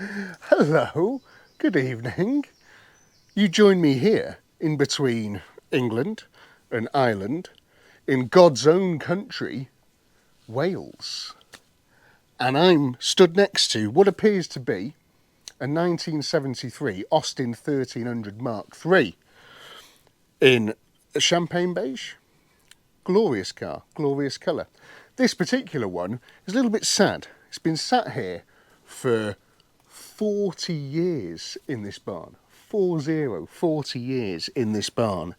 Hello, good evening. You join me here in between England and Ireland in God's own country, Wales. And I'm stood next to what appears to be a 1973 Austin 1300 Mark III in a champagne beige. Glorious car, glorious colour. This particular one is a little bit sad. It's been sat here for 40 years in this barn. 40 years in this barn.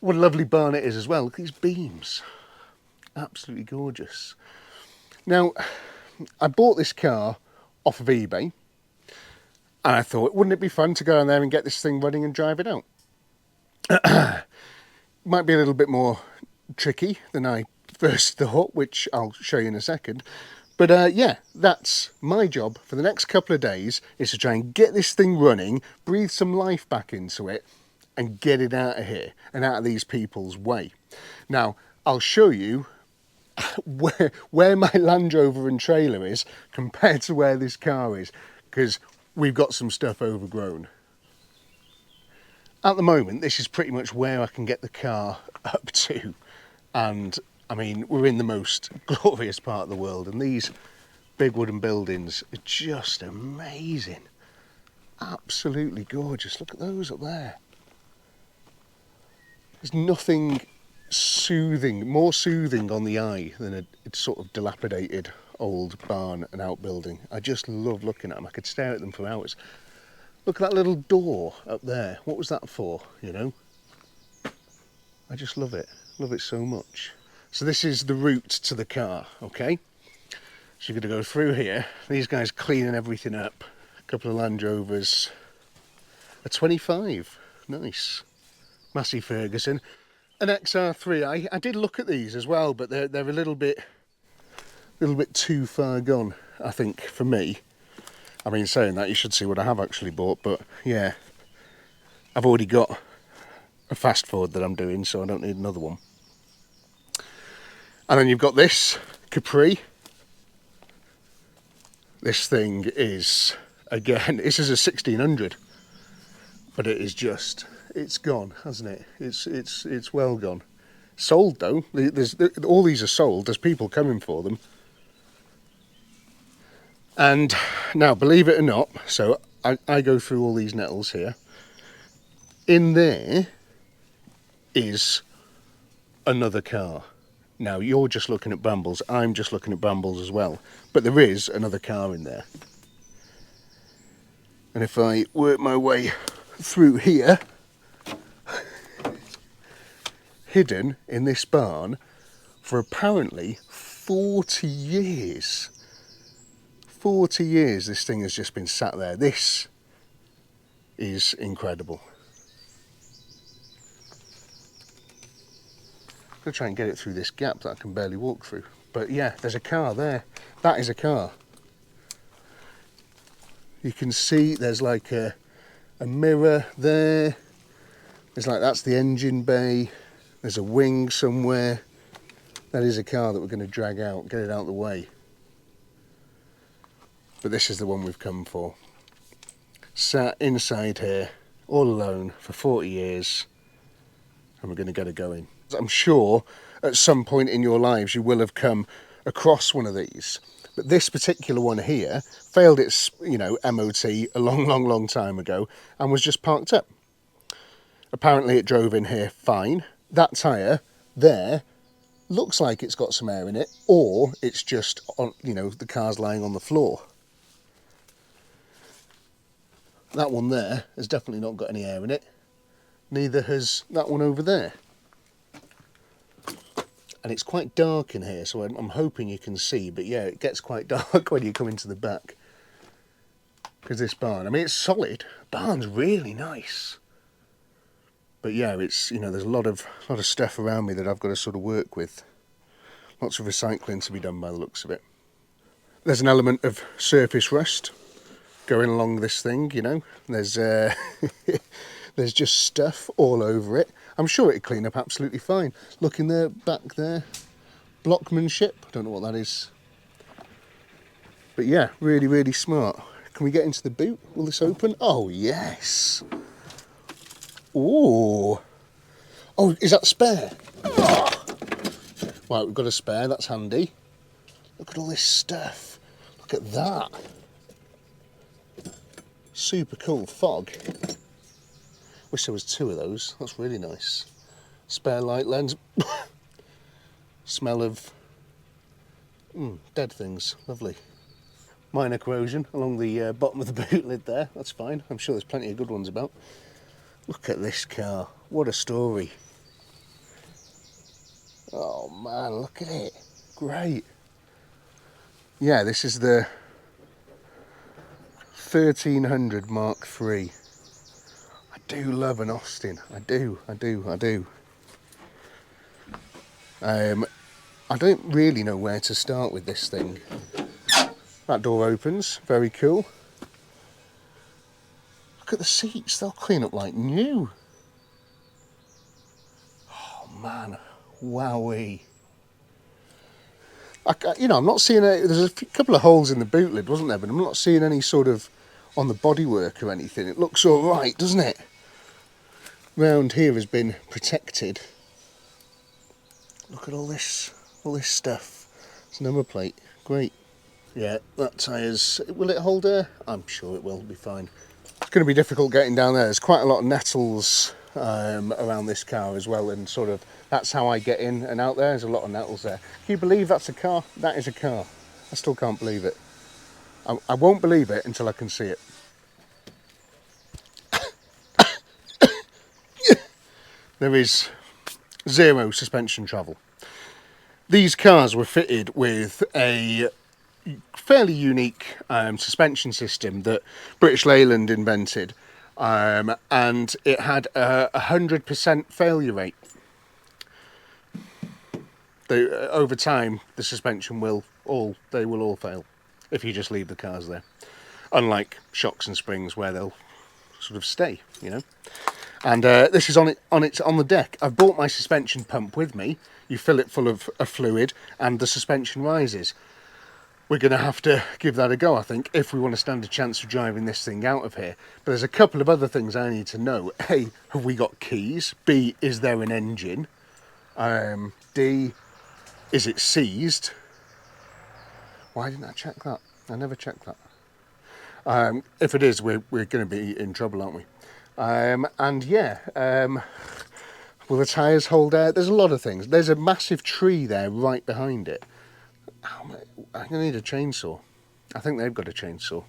What a lovely barn it is as well. Look at these beams. Absolutely gorgeous. Now, I bought this car off of eBay and I thought, wouldn't it be fun to go in there and get this thing running and drive it out? Might be a little bit more tricky than I first thought, which I'll show you in a second. But yeah, that's my job for the next couple of days, is to try and get this thing running, breathe some life back into it, and get it out of here and out of these people's way. Now, I'll show you where my Land Rover and trailer is compared to where this car is, because we've got some stuff overgrown. At the moment, this is pretty much where I can get the car up to. And I mean, we're in the most glorious part of the world, and these big wooden buildings are just amazing. Absolutely gorgeous. Look at those up there. There's nothing soothing, more soothing on the eye than a sort of dilapidated old barn and outbuilding. I just love looking at them. I could stare at them for hours. Look at that little door up there. What was that for, you know? I just love it. Love it so much. So this is the route to the car, okay? So you're going to go through here. These guys cleaning everything up. A couple of Land Rovers. A 25. Nice. Massey Ferguson. An XR3. I did look at these as well, but they're a little bit too far gone, I think, for me. I mean, saying that, you should see what I have actually bought, but yeah. I've already got a fast forward that I'm doing, so I don't need another one. And then you've got this Capri. This thing is, again, this is a 1600, but it is just, it's gone, hasn't it? It's well gone. Sold though. All these are sold. There's people coming for them. And now, believe it or not, so I go through all these nettles here. In there is another car. Now, you're just looking at brambles, I'm just looking at brambles as well. But there is another car in there. And if I work my way through here, hidden in this barn for apparently 40 years. 40 years this thing has just been sat there. This is incredible. I'm going to try and get it through this gap that I can barely walk through. But yeah, there's a car there. That is a car. You can see there's like a mirror there. There's like, that's the engine bay. There's a wing somewhere. That is a car that we're going to drag out, get it out of the way. But this is the one we've come for. Sat inside here, all alone, for 40 years. And we're going to get it going. I'm sure at some point in your lives you will have come across one of these, but this particular one here failed its, MOT a long time ago and was just parked up. Apparently it drove in here fine. That tyre there looks like it's got some air in it, or it's just on, the car's lying on the floor. That one there has definitely not got any air in it. Neither has that one over there. And it's quite dark in here, so I'm hoping you can see, but yeah, it gets quite dark when you come into the back. Because this barn, I mean, it's solid. The barn's really nice. But yeah, it's, there's a lot of stuff around me that I've got to sort of work with. Lots of recycling to be done by the looks of it. There's an element of surface rust going along this thing, There's there's just stuff all over it. I'm sure it'd clean up absolutely fine. Look in there, back there. Blockmanship, I don't know what that is. But yeah, really smart. Can we get into the boot? Will this open? Oh, yes. Ooh. Oh, is that the spare? Oh. Right, we've got a spare. That's handy. Look at all this stuff. Look at that. Super cool fog. Wish there was 2 of those. That's really nice. Spare light lens. Smell of dead things. Lovely. Minor corrosion along the bottom of the boot lid there. That's fine. I'm sure there's plenty of good ones about. Look at this car. What a story. Oh man, look at it. Great. Yeah, this is the 1300 Mark III. I do love an Austin. I do. I don't really know where to start with this thing. That door opens, very cool. Look at the seats, they'll clean up like new. Oh man, wowee. I'm not seeing there's a couple of holes in the boot lid, wasn't there? But I'm not seeing any sort of on the bodywork or anything. It looks all right, doesn't it? Round here has been protected. Look at all this stuff. It's a number plate, great. Yeah, that tyre's, will it hold air? I'm sure it will be fine. It's going to be difficult getting down there. There's quite a lot of nettles around this car as well, and sort of that's how I get in and out there. There's a lot of nettles there. Can you believe that's a car? That is a car. I still can't believe it. I won't believe it until I can see it. There is 0 suspension travel. These cars were fitted with a fairly unique suspension system that British Leyland invented, and it had a 100% failure rate. Over time, the suspension will all fail if you just leave the cars there. Unlike shocks and springs, where they'll sort of stay, you know. And this is on the deck. I've brought my suspension pump with me. You fill it full of a fluid, and the suspension rises. We're going to have to give that a go, I think, if we want to stand a chance of driving this thing out of here. But there's a couple of other things I need to know. A, have we got keys? B, is there an engine? D, is it seized? Why didn't I check that? I never checked that. If it is, we're going to be in trouble, aren't we? And yeah, will the tyres hold air? There's a lot of things. There's a massive tree there right behind it. I'm going to need a chainsaw. I think they've got a chainsaw.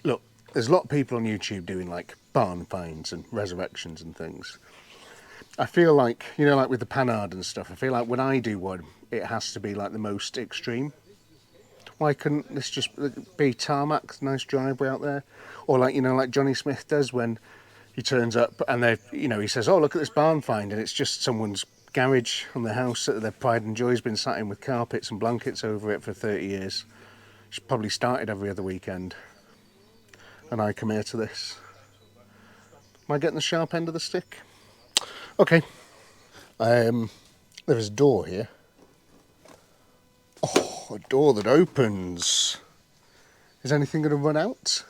Look, there's a lot of people on YouTube doing like barn finds and resurrections and things. I feel like, like with the Panhard and stuff, I feel like when I do one, it has to be like the most extreme. Why couldn't this just be tarmac, nice driveway out there? Or like, like Johnny Smith does when he turns up and he says, oh, look at this barn find, and it's just someone's garage on their house that their pride and joy's been sat in with carpets and blankets over it for 30 years. She's probably started every other weekend. And I come here to this. Am I getting the sharp end of the stick? Okay. There is a door here. Oh, a door that opens. Is anything going to run out?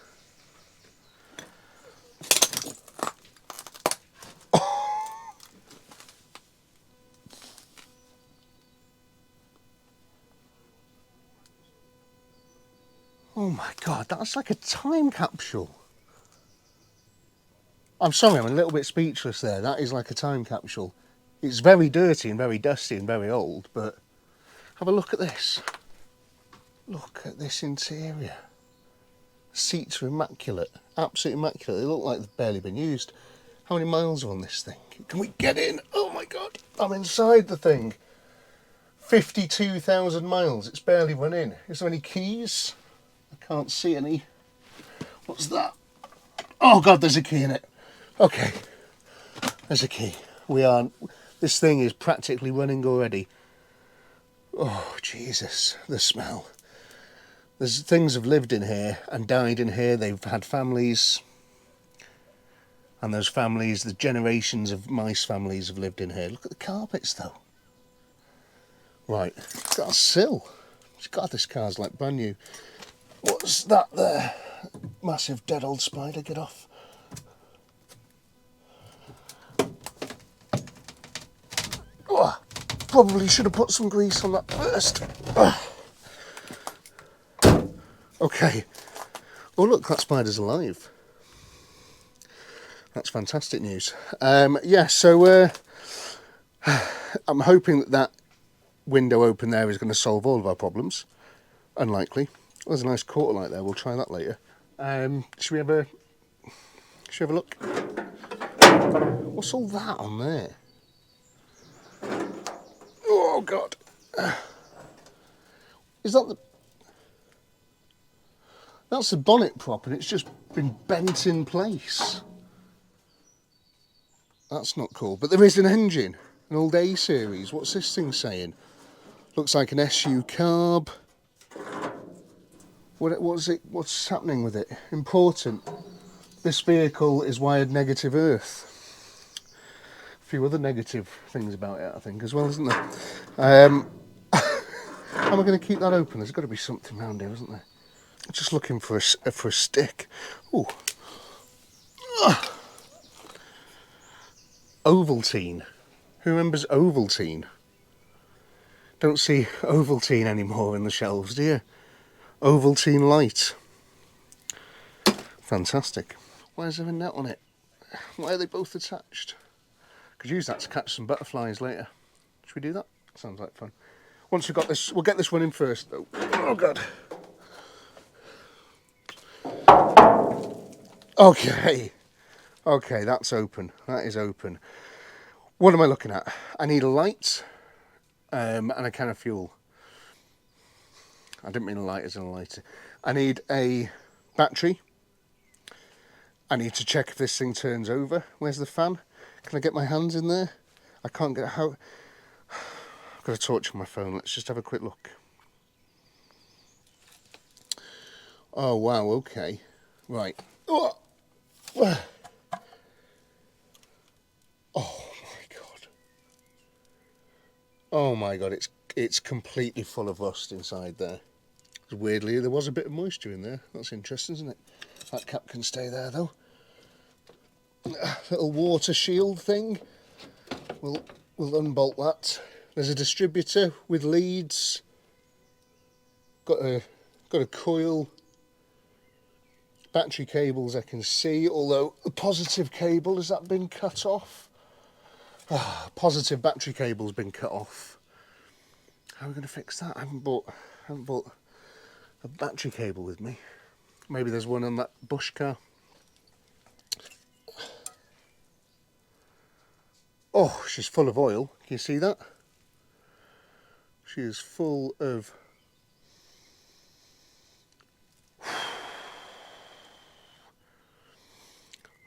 Oh my God, that's like a time capsule. I'm sorry, I'm a little bit speechless there. That is like a time capsule. It's very dirty and very dusty and very old, but have a look at this. Look at this interior. Seats are immaculate, absolutely immaculate. They look like they've barely been used. How many miles are on this thing? Can we get in? Oh my God, I'm inside the thing. 52,000 miles, it's barely run in. Is there any keys? I can't see any. What's that? Oh God, there's a key in it. Okay, there's a key. This thing is practically running already. Oh Jesus, the smell. There's things have lived in here and died in here. They've had families. And those families, the generations of mice families have lived in here. Look at the carpets though. Right, it's got a sill. God, this car's like brand new. What's that there? Massive dead old spider, get off. Oh, probably should have put some grease on that first. Okay. Oh look, that spider's alive. That's fantastic news. Yeah, so I'm hoping that window open there is going to solve all of our problems. Unlikely. There's a nice quarter light there, we'll try that later. Should we have a look? What's all that on there? Oh god. Is that the... That's the bonnet prop and it's just been bent in place. That's not cool. But there is an engine. An old A series. What's this thing saying? Looks like an SU carb. What's happening with it? Important. This vehicle is wired negative earth. A few other negative things about it, I think, as well, isn't there? How am I going to keep that open? There's got to be something around here, isn't there? Just looking for a stick. Ooh. Ovaltine. Who remembers Ovaltine? Don't see Ovaltine anymore in the shelves, do you? Ovaltine Light. Fantastic. Why is there a net on it? Why are they both attached? Could use that to catch some butterflies later. Should we do that? Sounds like fun. Once we've got this, we'll get this one in first though. Oh god. Okay. Okay, that's open. That is open. What am I looking at? I need a light and a can of fuel. I didn't mean a light as in a lighter. I need a battery. I need to check if this thing turns over. Where's the fan? Can I get my hands in there? I can't get how. I've got a torch on my phone. Let's just have a quick look. Oh wow, okay. Right. Oh my god. Oh my god, it's completely full of rust inside there. Weirdly, there was a bit of moisture in there. That's interesting, isn't it? That cap can stay there though. Little water shield thing. We'll unbolt that. There's a distributor with leads. Got a coil. Battery cables I can see, although the positive cable, has that been cut off? Positive battery cable's been cut off. How are we going to fix that? I haven't bought a battery cable with me. Maybe there's one on that Bush car. Oh, she's full of oil. Can you see that? She is full of...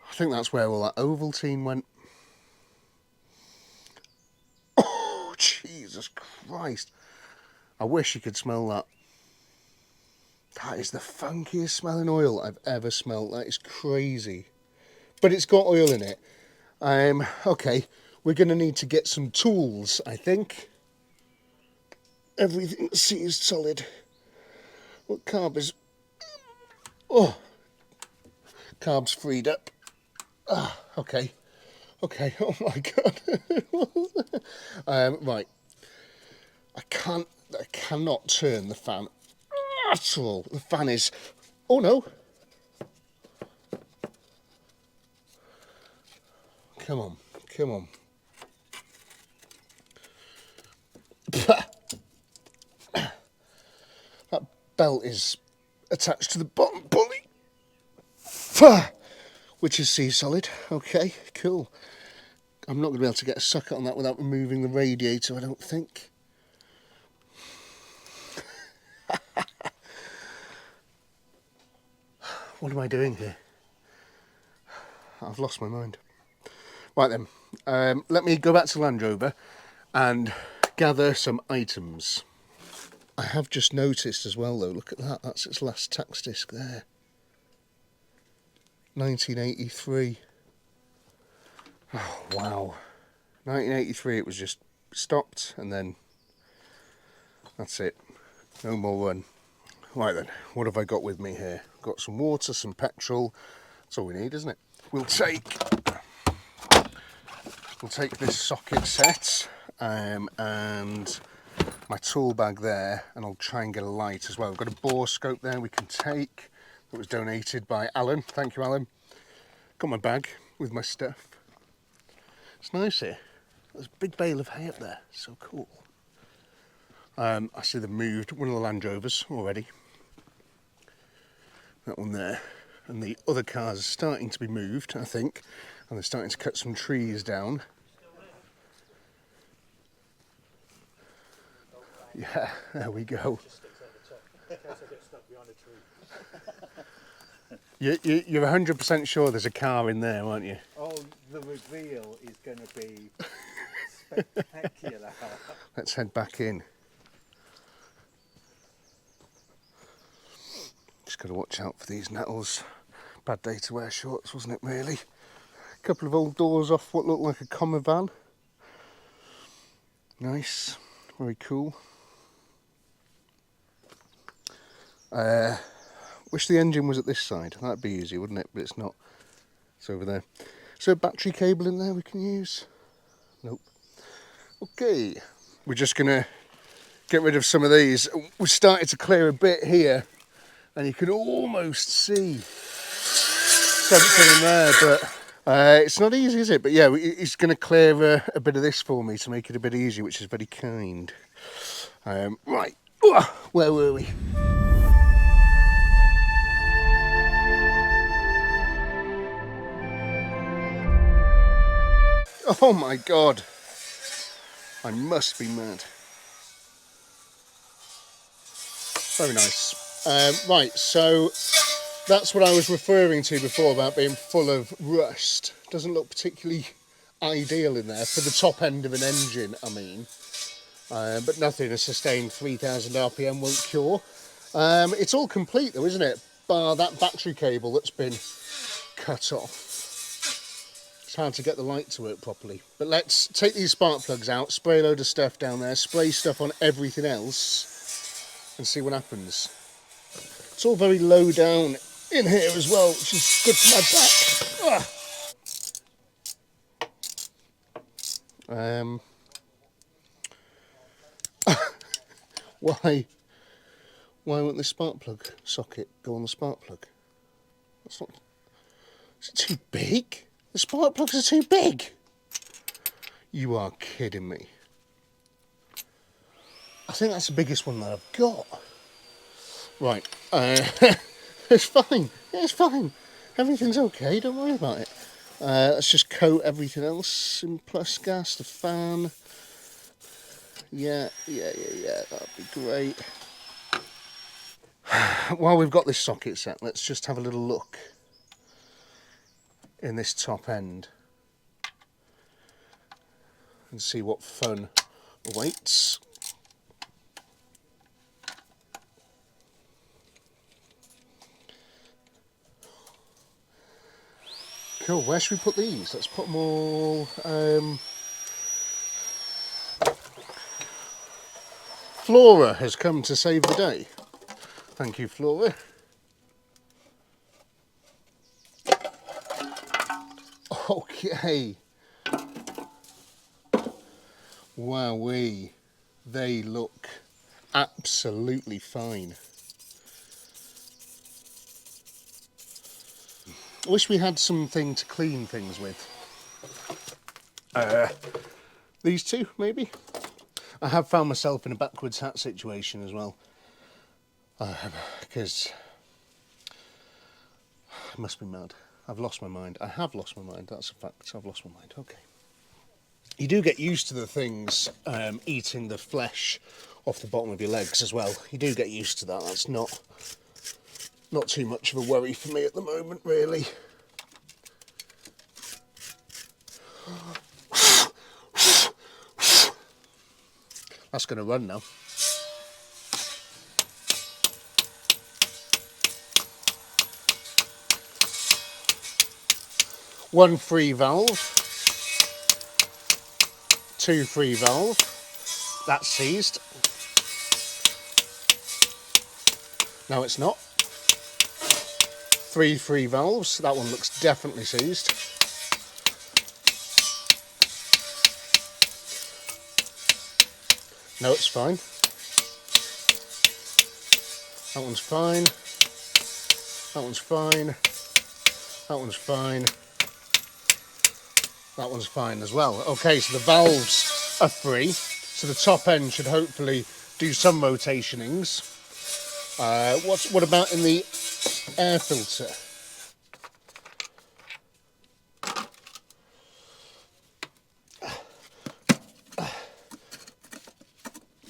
I think that's where all that Ovaltine went. Oh, Jesus Christ. I wish you could smell that. That is the funkiest smelling oil I've ever smelled. That is crazy. But it's got oil in it. Okay, we're going to need to get some tools, I think. Everything seized solid. What carb is... Oh, carbs freed up. Okay. Okay, oh my god. Right. I cannot turn the fan at all. The fan is... Oh no. Come on, come on. That belt is attached to the bottom pulley, which is sea-solid. Okay, cool. I'm not going to be able to get a socket on that without removing the radiator, I don't think. What am I doing here? I've lost my mind. Right then, let me go back to Land Rover and gather some items. I have just noticed as well though, look at that, that's its last tax disc there. 1983. Oh, wow. 1983 it was just stopped and then that's it. No more run. Right then, what have I got with me here? got some water, some petrol. That's all we need, isn't it? We'll take this socket set and my tool bag there, and I'll try and get a light as well. We've got a bore scope there we can take that was donated by Alan. Thank you, Alan. Got my bag with my stuff. It's nice here. There's a big bale of hay up there. So cool. I see they've moved one of the Land Rovers already. That one there. And the other cars are starting to be moved, I think. And they're starting to cut some trees down. Yeah, there we go. You're 100% sure there's a car in there, aren't you? Oh, the reveal is going to be spectacular. Let's head back in. Just got to watch out for these nettles. Bad day to wear shorts, wasn't it, really? A couple of old doors off what looked like a commer van. Nice, very cool. Wish the engine was at this side. That'd be easy, wouldn't it? But it's not. It's over there. Is there a battery cable in there we can use? Nope. Okay, we're just gonna get rid of some of these. We started to clear a bit here, and you can almost see something in there, but it's not easy, is it? But yeah, he's going to clear a bit of this for me to make it a bit easier, which is very kind. Right, where were we? Oh my god, I must be mad. Very nice. Right, so that's what I was referring to before about being full of rust. Doesn't look particularly ideal in there for the top end of an engine, I mean. But nothing a sustained 3000 RPM won't cure. It's all complete though, isn't it? Bar that battery cable that's been cut off. It's hard to get the light to work properly. But let's take these spark plugs out, spray a load of stuff down there, spray stuff on everything else, and see what happens. It's all very low down in here as well, which is good for my back. Why won't this spark plug socket go on the spark plug? That's not. Is it too big? The spark plugs are too big. You are kidding me. I think that's the biggest one that I've got. Right, it's fine. It's fine. Everything's okay. Don't worry about it. Let's just coat everything else in plus gas. The fan. Yeah. That'd be great. While we've got this socket set, let's just have a little look in this top end and see what fun awaits. Cool, where should we put these? Let's put them all... Flora has come to save the day. Thank you, Flora. Okay. Wowee. They look absolutely fine. I wish we had something to clean things with. These two, maybe? I have found myself in a backwards hat situation as well. Because I must be mad. I've lost my mind. I have lost my mind. That's a fact. I've lost my mind. Okay. You do get used to the things eating the flesh off the bottom of your legs as well. You do get used to that. That's not too much of a worry for me at the moment, really. That's going to run now. One free valve, two free valve, that's seized. No, it's not. 3 free valves. That one looks definitely seized. No, it's fine. That one's fine. That one's fine. That one's fine. That one's fine as well. Okay, so the valves are free. So the top end should hopefully do some rotationings. What about in the air filter?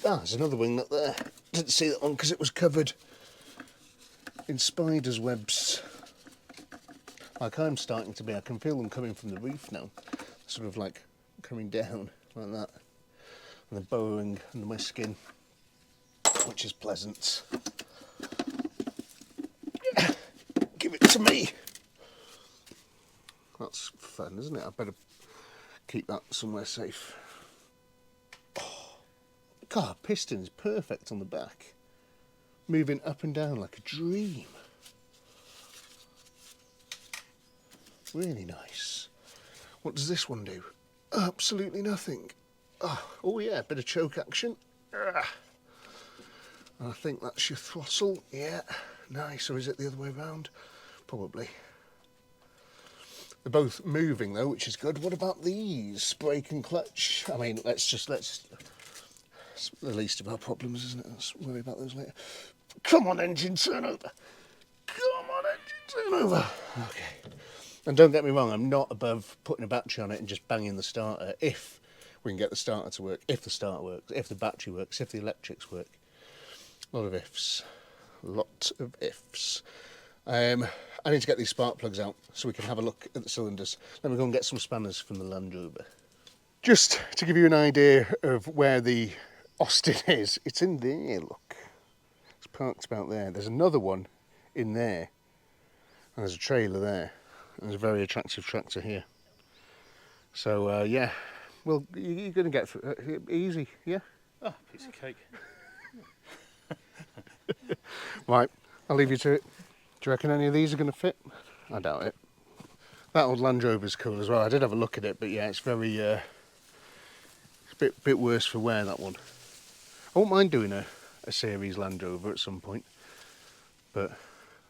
Ah, there's another wing nut there. Didn't see that one because it was covered in spider's webs. Like I'm starting to be, I can feel them coming from the roof now. Sort of like coming down like that. And they're burrowing under my skin, which is pleasant. Give it to me. That's fun, isn't it? I better keep that somewhere safe. God, piston's perfect on the back. Moving up and down like a dream. Really nice. What does this one do? Absolutely nothing. Oh yeah, bit of choke action. I think that's your throttle. Yeah, nice. Or is it the other way around? Probably. They're both moving though, which is good. What about these? Brake and clutch. I mean, let's it's the least of our problems, isn't it? Let's worry about those later. Come on, engine, turn over. Come on, engine, turn over. Okay. And don't get me wrong, I'm not above putting a battery on it and just banging the starter if we can get the starter to work, if the starter works, if the battery works, if the electrics work. A lot of ifs. Lot of ifs. I need to get these spark plugs out so we can have a look at the cylinders. Let me go and get some spanners from the Land Rover. Just to give you an idea of where the Austin is, it's in there, look. It's parked about there. There's another one in there. And there's a trailer there. And there's a very attractive tractor here. So, yeah. Well, you're going to get through easy, yeah? Oh, piece of cake. Right, I'll leave you to it. Do you reckon any of these are going to fit? I doubt it. That old Land Rover's cool as well. I did have a look at it, but yeah, it's very... it's a bit worse for wear, that one. I won't mind doing a series Land Rover at some point, but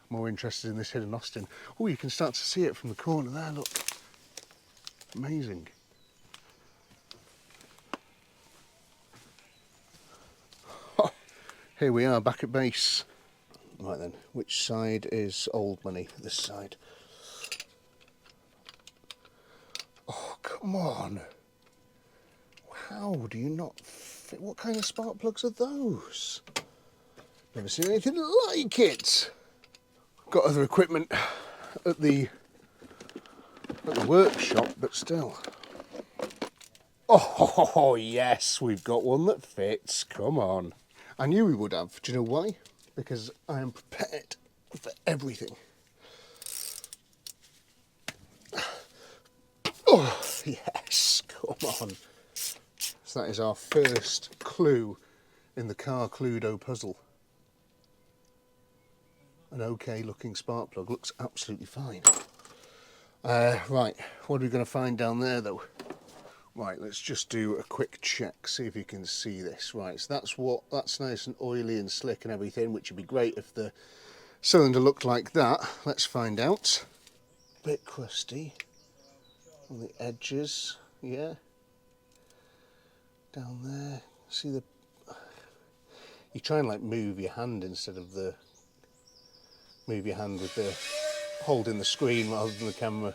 more interested in this hidden Austin. Oh, you can start to see it from the corner there, look. Amazing. Here we are, back at base. Right then, which side is old money? This side. Oh, come on. How do you not fit? What kind of spark plugs are those? Never seen anything like it. Got other equipment at the workshop, but still. Oh yes, we've got one that fits. Come on. I knew we would have. Do you know why? Because I am prepared for everything. Oh yes, come on. So that is our first clue in the car Cluedo puzzle. An okay looking spark plug, looks absolutely fine. Right, what are we going to find down there though? Right, let's just do a quick check, see if you can see this. Right, so that's nice and oily and slick and everything, which would be great if the cylinder looked like that. Let's find out. Bit crusty on the edges, yeah. Down there, see the... You try and like move your hand instead of the... Move your hand with the... holding the screen rather than the camera.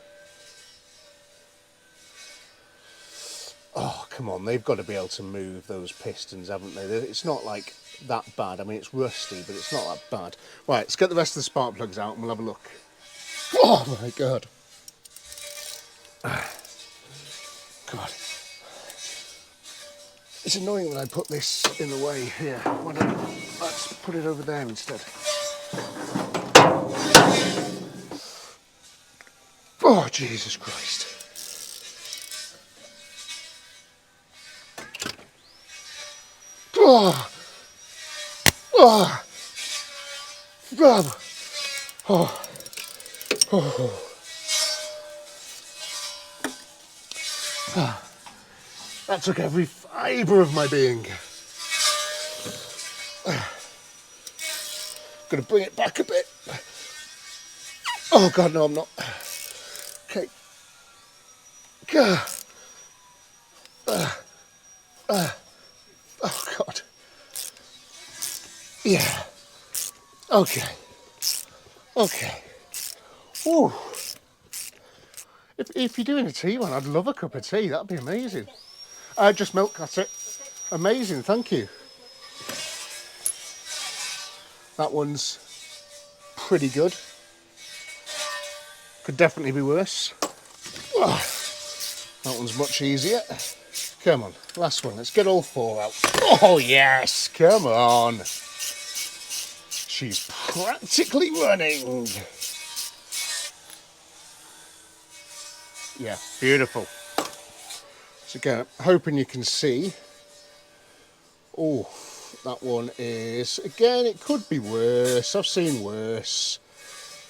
Oh, come on, they've got to be able to move those pistons, haven't they? It's not like that bad. I mean, it's rusty, but it's not that bad. Right, let's get the rest of the spark plugs out and we'll have a look. Oh my God. God. It's annoying when I put this in the way here. Why don't let's put it over there instead. Oh, Jesus Christ. Oh, oh, oh, That took every fibre of my being. Gonna bring it back a bit. Oh God, no, I'm not. Okay. Oh God. Yeah. Okay. Okay. Ooh. If you're doing a tea one, I'd love a cup of tea. That'd be amazing. Just milk, that's it. Amazing, thank you. That one's pretty good. Could definitely be worse. Oh, that one's much easier. Come on, last one. Let's get all four out. Oh, yes, come on. She's practically running. Yeah, beautiful. So again, hoping you can see. Oh, that one is, again, it could be worse. I've seen worse.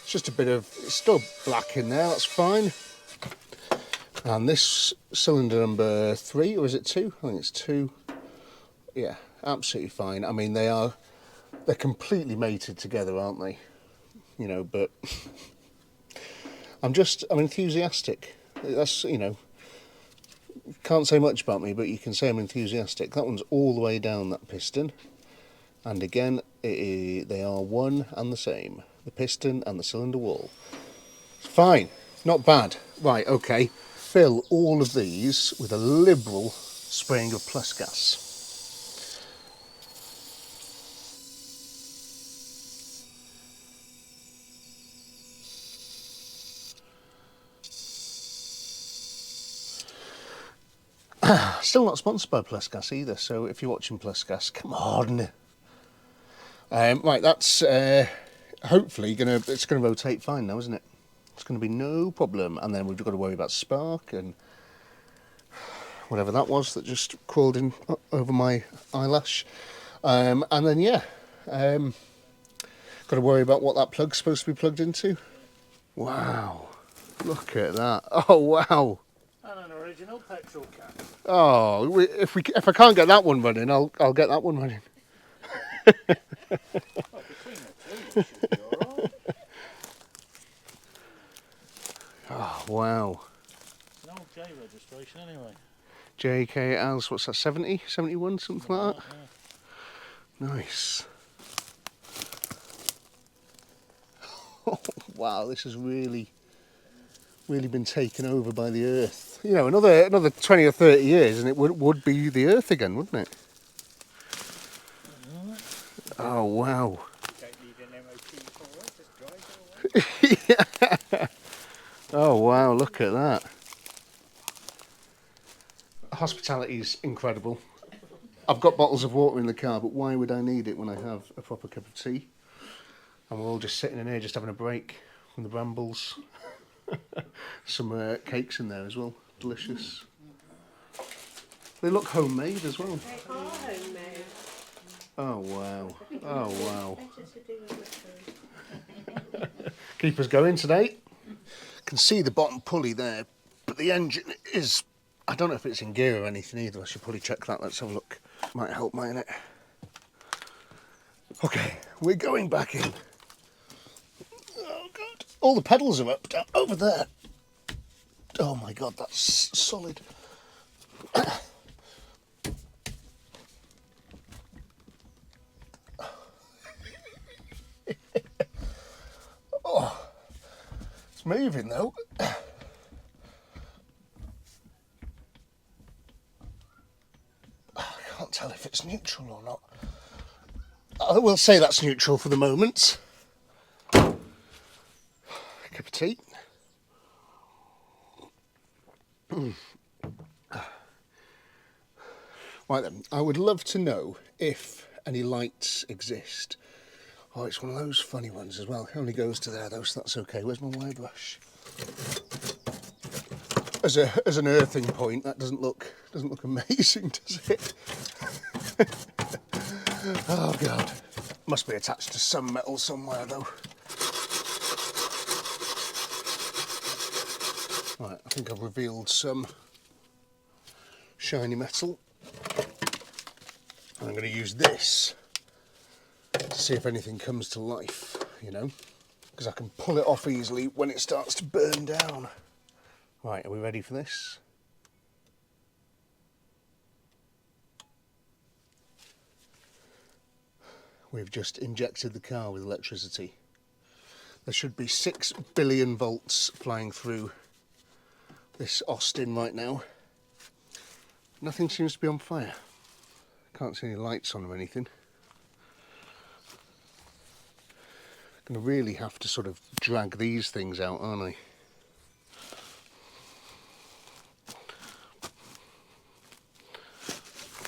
It's just a bit of, it's still black in there, that's fine. And this cylinder number 3, or is it 2? I think it's 2. Yeah, absolutely fine. I mean, they're completely mated together, aren't they? You know, but I'm enthusiastic. That's, you know, can't say much about me, but you can say I'm enthusiastic. That one's all the way down, that piston. And again, they are one and the same. The piston and the cylinder wall. Fine, not bad. Right, okay. Fill all of these with a liberal spraying of plus gas. Still not sponsored by Plus Gas either, so if you're watching Plus Gas, come on. Right, that's hopefully it's gonna rotate fine now, isn't it? It's gonna be no problem, and then we've got to worry about spark and whatever that was that just crawled in over my eyelash, and then yeah, got to worry about what that plug's supposed to be plugged into. Wow, look at that! Oh wow. And an original petrol can. Oh, if I can't get that one running, I'll get that one running. Well, between the two, you should be alright. Oh wow. It's an old J registration anyway. JKLs, what's that? 70, 71, something like that. Yeah. Nice. Oh, wow, this has really been taken over by the earth. You know, another 20 or 30 years and it would be the earth again, wouldn't it? Oh, wow. Don't need an MOT for it, just drive it away. Yeah. Oh, wow, look at that. Hospitality's incredible. I've got bottles of water in the car, but why would I need it when I have a proper cup of tea? And we're all just sitting in here, just having a break from the brambles. Some cakes in there as well, delicious. They look homemade as well. They are homemade. Oh wow, oh wow. Keep us going today. Can see the bottom pulley there, but the engine is, I don't know if it's in gear or anything either. I should probably check that. Let's have a look. Might help, mightn't it? Okay, we're going back in. Oh god, all the pedals are up, down, over there. Oh my god, that's solid. Oh, it's moving though. I can't tell if it's neutral or not. I will say that's neutral for the moment. Cup of tea. Right then, I would love to know if any lights exist. Oh, it's one of those funny ones as well. It only goes to there though, so that's okay. Where's my wire brush? As an earthing point, that doesn't look amazing, does it? Oh god. Must be attached to some metal somewhere though. Right, I think I've revealed some shiny metal. I'm going to use this to see if anything comes to life, you know, because I can pull it off easily when it starts to burn down. Right, are we ready for this? We've just injected the car with electricity. There should be 6 billion volts flying through this Austin right now. Nothing seems to be on fire. Can't see any lights on or anything. Gonna really have to sort of drag these things out, aren't I?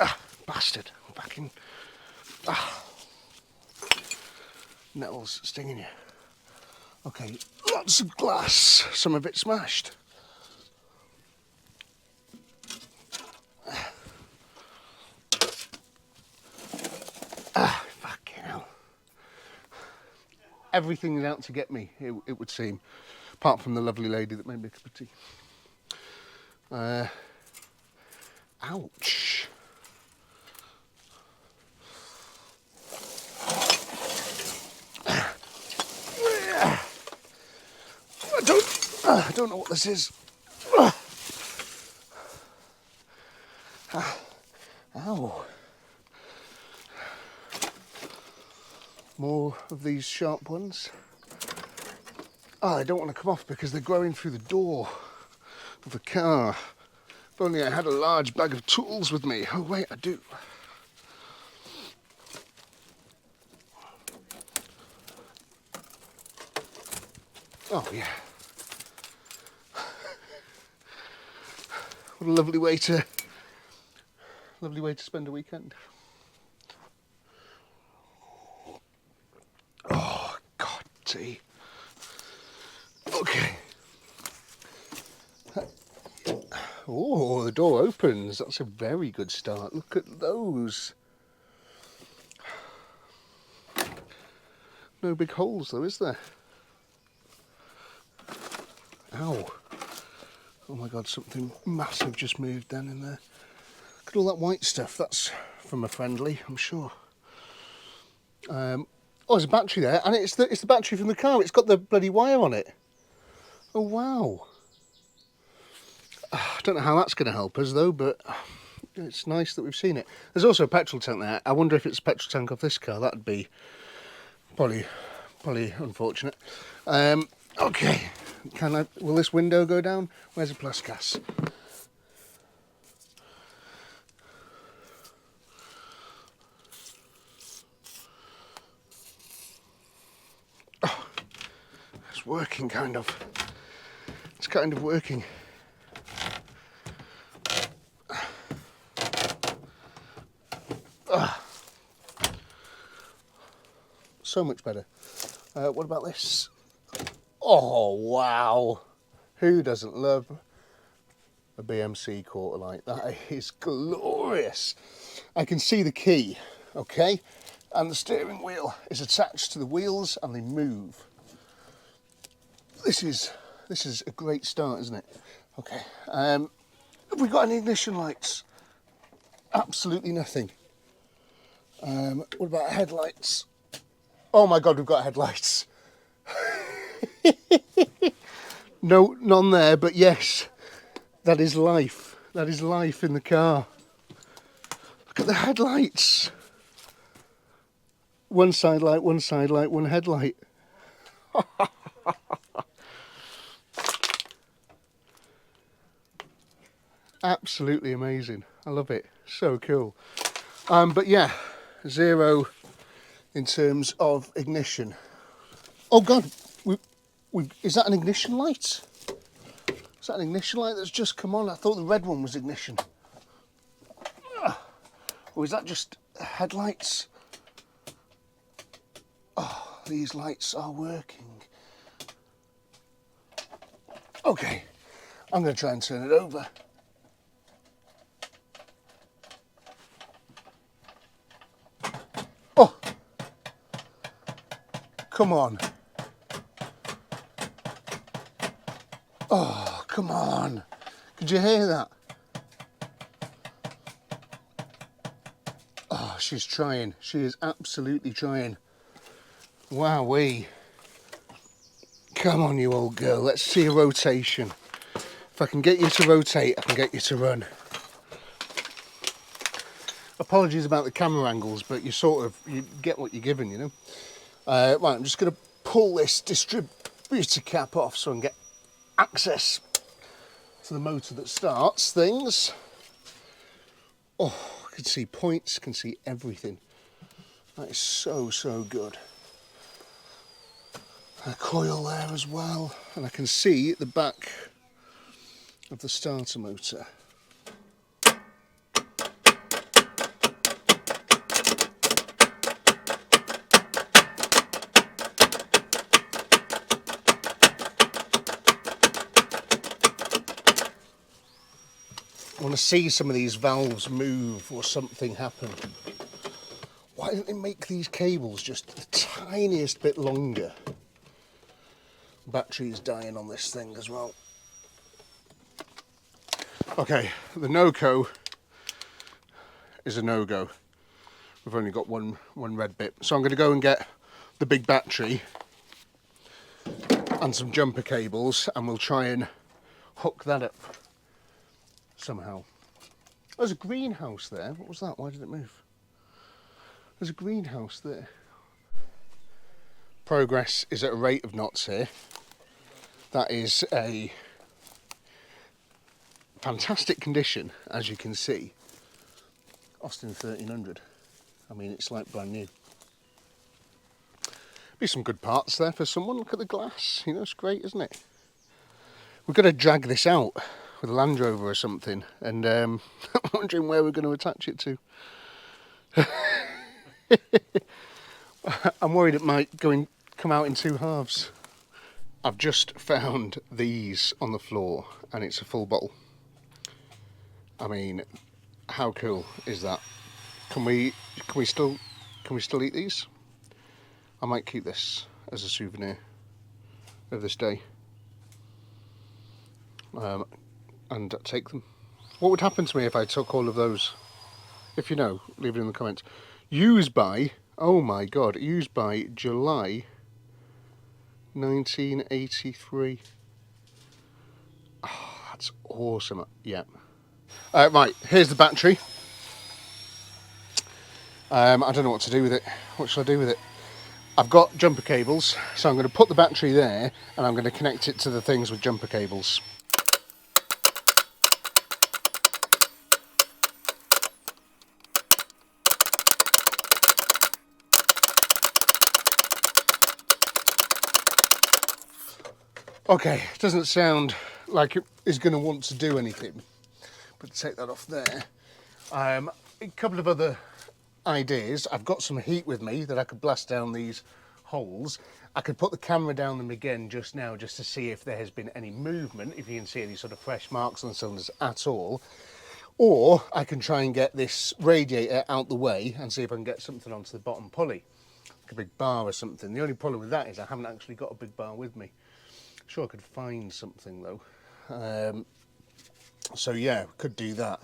Ah, bastard! I'm back in. Ah, nettles stinging you. Okay, lots of glass. Some of it smashed. Ah, fucking hell. Everything is out to get me, it would seem. Apart from the lovely lady that made me a cup of tea. Ouch. I don't know what this is. Ow. More of these sharp ones. Oh, I don't want to come off because they're growing through the door of the car. If only I had a large bag of tools with me. Oh wait, I do. Oh yeah. What a lovely way to spend a weekend. Oh God, tea. Okay. Oh, the door opens. That's a very good start. Look at those. No big holes though, is there? Ow. Oh my God, something massive just moved down in there. Look at all that white stuff. That's from a friendly, I'm sure. Oh, there's a battery there, and it's the battery from the car. It's got the bloody wire on it. Oh wow. I don't know how that's going to help us though, but it's nice that we've seen it. There's also a petrol tank there. I wonder if it's a petrol tank off this car. That'd be probably unfortunate. Okay, will this window go down? Where's the plus gas? Oh, it's working kind of. It's kind of working. So much better. What about this? Oh wow! Who doesn't love a BMC quarter light? That is glorious. I can see the key, okay, and the steering wheel is attached to the wheels and they move. This is a great start, isn't it? Okay. Have we got any ignition lights? Absolutely nothing. What about headlights? Oh my God, we've got headlights. No, none there, but yes, that is life. That is life in the car. Look at the headlights. One side light, one headlight. Absolutely amazing. I love it. So cool. But yeah, 0 in terms of ignition. Oh God, is that an ignition light? Is that an ignition light that's just come on? I thought the red one was ignition. Or is that just headlights? Oh, these lights are working. Okay, I'm going to try and turn it over. Oh, come on. Oh, come on. Could you hear that? Oh, she's trying. She is absolutely trying. Wowee. Come on, you old girl. Let's see a rotation. If I can get you to rotate, I can get you to run. Apologies about the camera angles, but you get what you're given, you know. Right, I'm just going to pull this distributor cap off so I can get access to the motor that starts things. Oh, I can see points, can see everything. That is so, so good. A coil there as well, and I can see the back of the starter motor. I want to see some of these valves move or something happen. Why don't they make these cables just the tiniest bit longer? Battery is dying on this thing as well. Okay, the no-go is a no-go. We've only got one red bit. So I'm going to go and get the big battery and some jumper cables, and we'll try and hook that up somehow. There's a greenhouse there. What was that? Why did it move? There's a greenhouse there. Progress is at a rate of knots here. That is a fantastic condition, as you can see. Austin 1300. I mean, it's like brand new. Be some good parts there for someone. Look at the glass. You know, it's great, isn't it? We've got to drag this out with a Land Rover or something, and I'm wondering where we're going to attach it to. I'm worried it might come out in two halves. I've just found these on the floor, and it's a full bottle. I mean, how cool is that? Can we still eat these? I might keep this as a souvenir of this day, and take them. What would happen to me if I took all of those? If you know, leave it in the comments. Used by, oh my god, used by July 1983. Oh, that's awesome. Yeah. Right, here's the battery. I don't know what to do with it. What shall I do with it? I've got jumper cables, so I'm going to put the battery there, and I'm going to connect it to the things with jumper cables. Okay, doesn't sound like it is going to want to do anything, but take that off there. A couple of other ideas. I've got some heat with me that I could blast down these holes. I could put the camera down them again just now, just to see if there has been any movement, if you can see any sort of fresh marks on the cylinders at all. Or I can try and get this radiator out the way and see if I can get something onto the bottom pulley, like a big bar or something. The only problem with that is I haven't actually got a big bar with me. Sure, I could find something though. So yeah, could do that.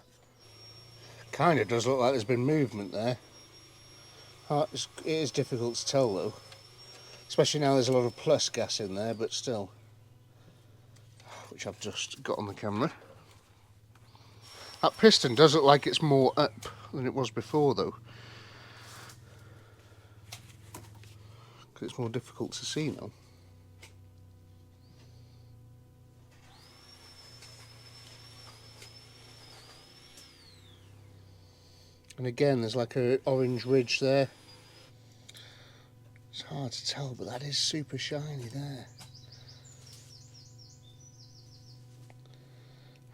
Kind of does look like there's been movement there. It is difficult to tell though, especially now there's a lot of plus gas in there, but still, which I've just got on the camera. That piston does look like it's more up than it was before though, because it's more difficult to see now. And again, there's like an orange ridge there. It's hard to tell, but that is super shiny there.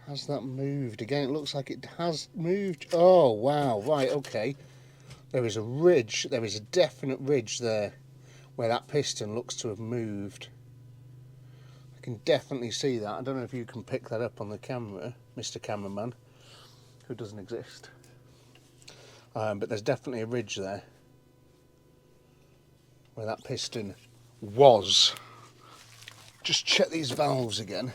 Has that moved? Again, it looks like it has moved. Oh, wow, right, okay. There is a ridge, there is a definite ridge there where that piston looks to have moved. I can definitely see that. I don't know if you can pick that up on the camera, Mr. Cameraman, who doesn't exist. But there's definitely a ridge there where that piston was. Just check these valves again.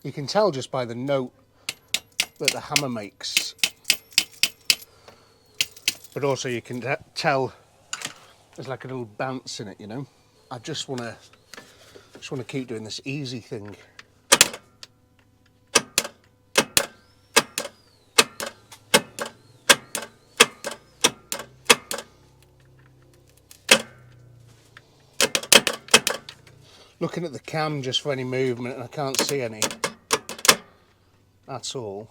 You can tell just by the note that the hammer makes. But also you can tell there's like a little bounce in it, you know. I just want to keep doing this easy thing. Looking at the cam just for any movement, and I can't see any. That's all.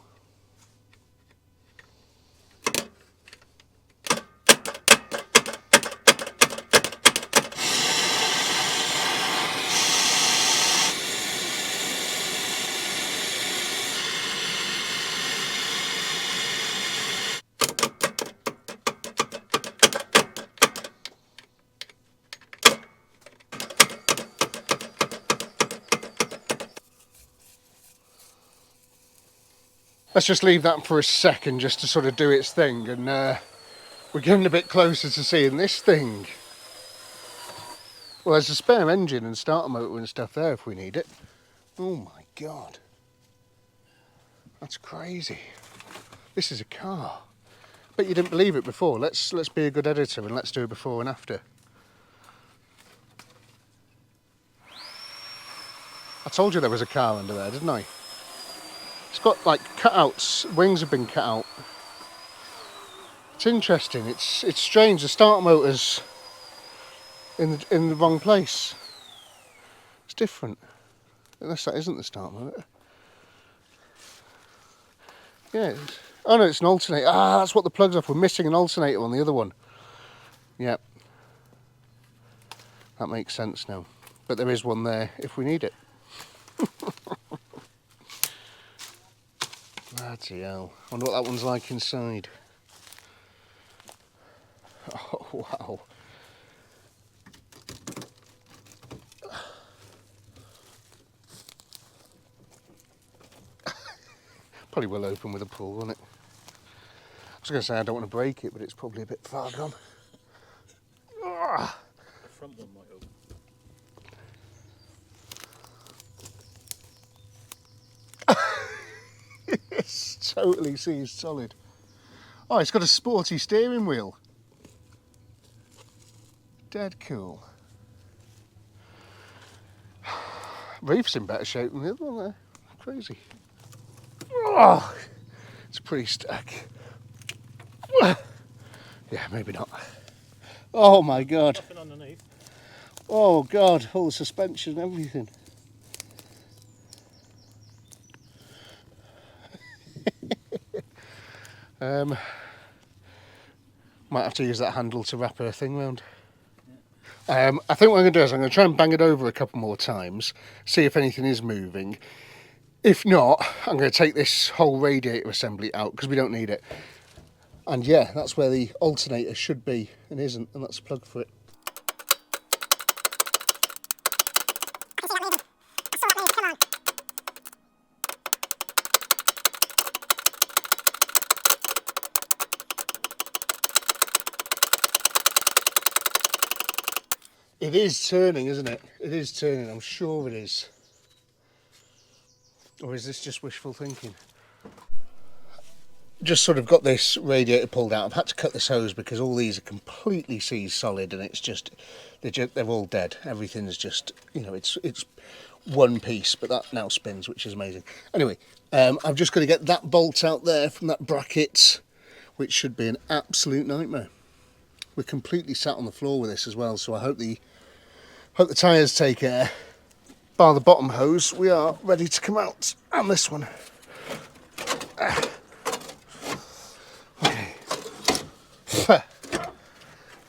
Let's just leave that for a second just to sort of do its thing, and we're getting a bit closer to seeing this thing. Well, there's a spare engine and starter motor and stuff there if we need it. Oh my god. That's crazy. This is a car. Bet you didn't believe it before. Let's be a good editor and let's do a before and after. I told you there was a car under there, didn't I? It's got like cutouts, wings have been cut out. It's interesting, it's strange, the starter motor's in the wrong place. It's different. Unless that isn't the starter motor. Yeah, oh no, it's an alternator. Ah, that's what the plug's off. We're missing an alternator on the other one. Yep. That makes sense now. But there is one there if we need it. Bloody hell. I wonder what that one's like inside. Oh, wow. Probably will open with a pull, won't it? I was going to say I don't want to break it, but it's probably a bit far gone. The front one might open. It's totally seized solid. Oh, it's got a sporty steering wheel. Dead cool. Reef's in better shape than the other one there. Crazy. Oh, it's pretty stuck. Yeah, maybe not. Oh my god. Nothing underneath. Oh god, all the suspension and everything. Might have to use that handle to wrap her thing round. I think what I'm going to do is I'm going to try and bang it over a couple more times, see if anything is moving. If not, I'm going to take this whole radiator assembly out because we don't need it. And yeah, that's where the alternator should be and isn't, and that's the plug for it. It is turning, isn't it? It is turning, I'm sure it is. Or is this just wishful thinking? Just sort of got this radiator pulled out. I've had to cut this hose because all these are completely seized solid and it's just, they're all dead. Everything's just, you know, it's one piece, but that now spins, which is amazing. Anyway, I've just got to get that bolt out there from that bracket, which should be an absolute nightmare. We're completely sat on the floor with this as well, so I hope the tyres take air. Bar the bottom hose, we are ready to come out. And this one. Okay.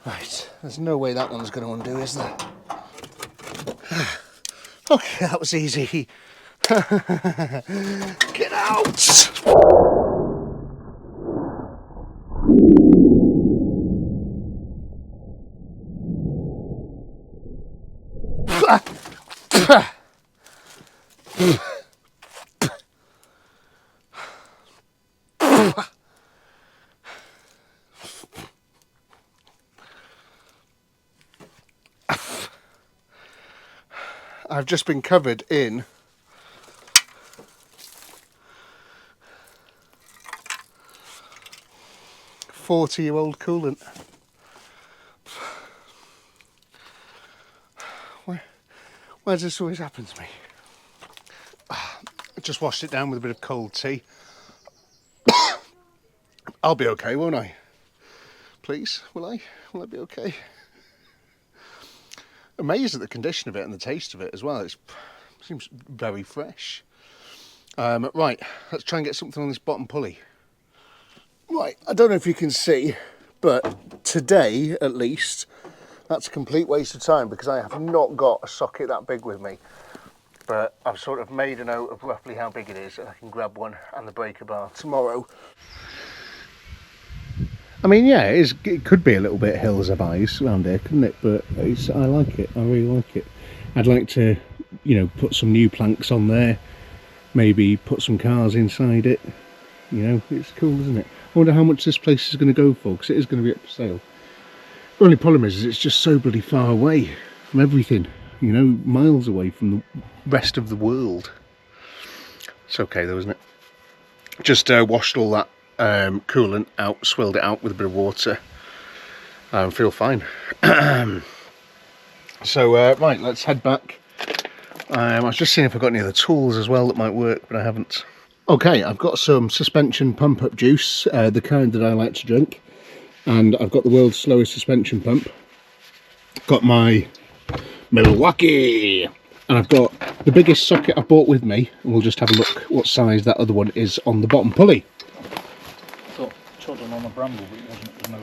Right, there's no way that one's going to undo, is there? Okay, that was easy. Get out! I've just been covered in 40-year-old coolant. Why does this always happen to me? I just washed it down with a bit of cold tea. I'll be okay, won't I? Please, will I? Will I be okay? Amazed at the condition of it and the taste of it as well. It seems very fresh. Right, let's try and get something on this bottom pulley. Right, I don't know if you can see, but today at least, that's a complete waste of time because I have not got a socket that big with me. But I've sort of made a note of roughly how big it is, and I can grab one and the breaker bar tomorrow. I mean, yeah, it could be a little bit hills of ice around here, couldn't it? But I like it, I really like it. I'd like to, you know, put some new planks on there, maybe put some cars inside it. You know, it's cool, isn't it? I wonder how much this place is going to go for, because it is going to be up for sale. The only problem is it's just so bloody far away from everything, you know, miles away from the rest of the world. It's okay though, isn't it? Just washed all that coolant out, swilled it out with a bit of water, and feel fine. So right, let's head back. I was just seeing if I've got any other tools as well that might work, but I haven't. Okay, I've got some suspension pump up juice, the kind that I like to drink, and I've got the world's slowest suspension pump. Got my Milwaukee, and I've got the biggest socket I bought with me, and we'll just have a look what size that other one is on the bottom pulley. Got trodden on a bramble, but it wasn't a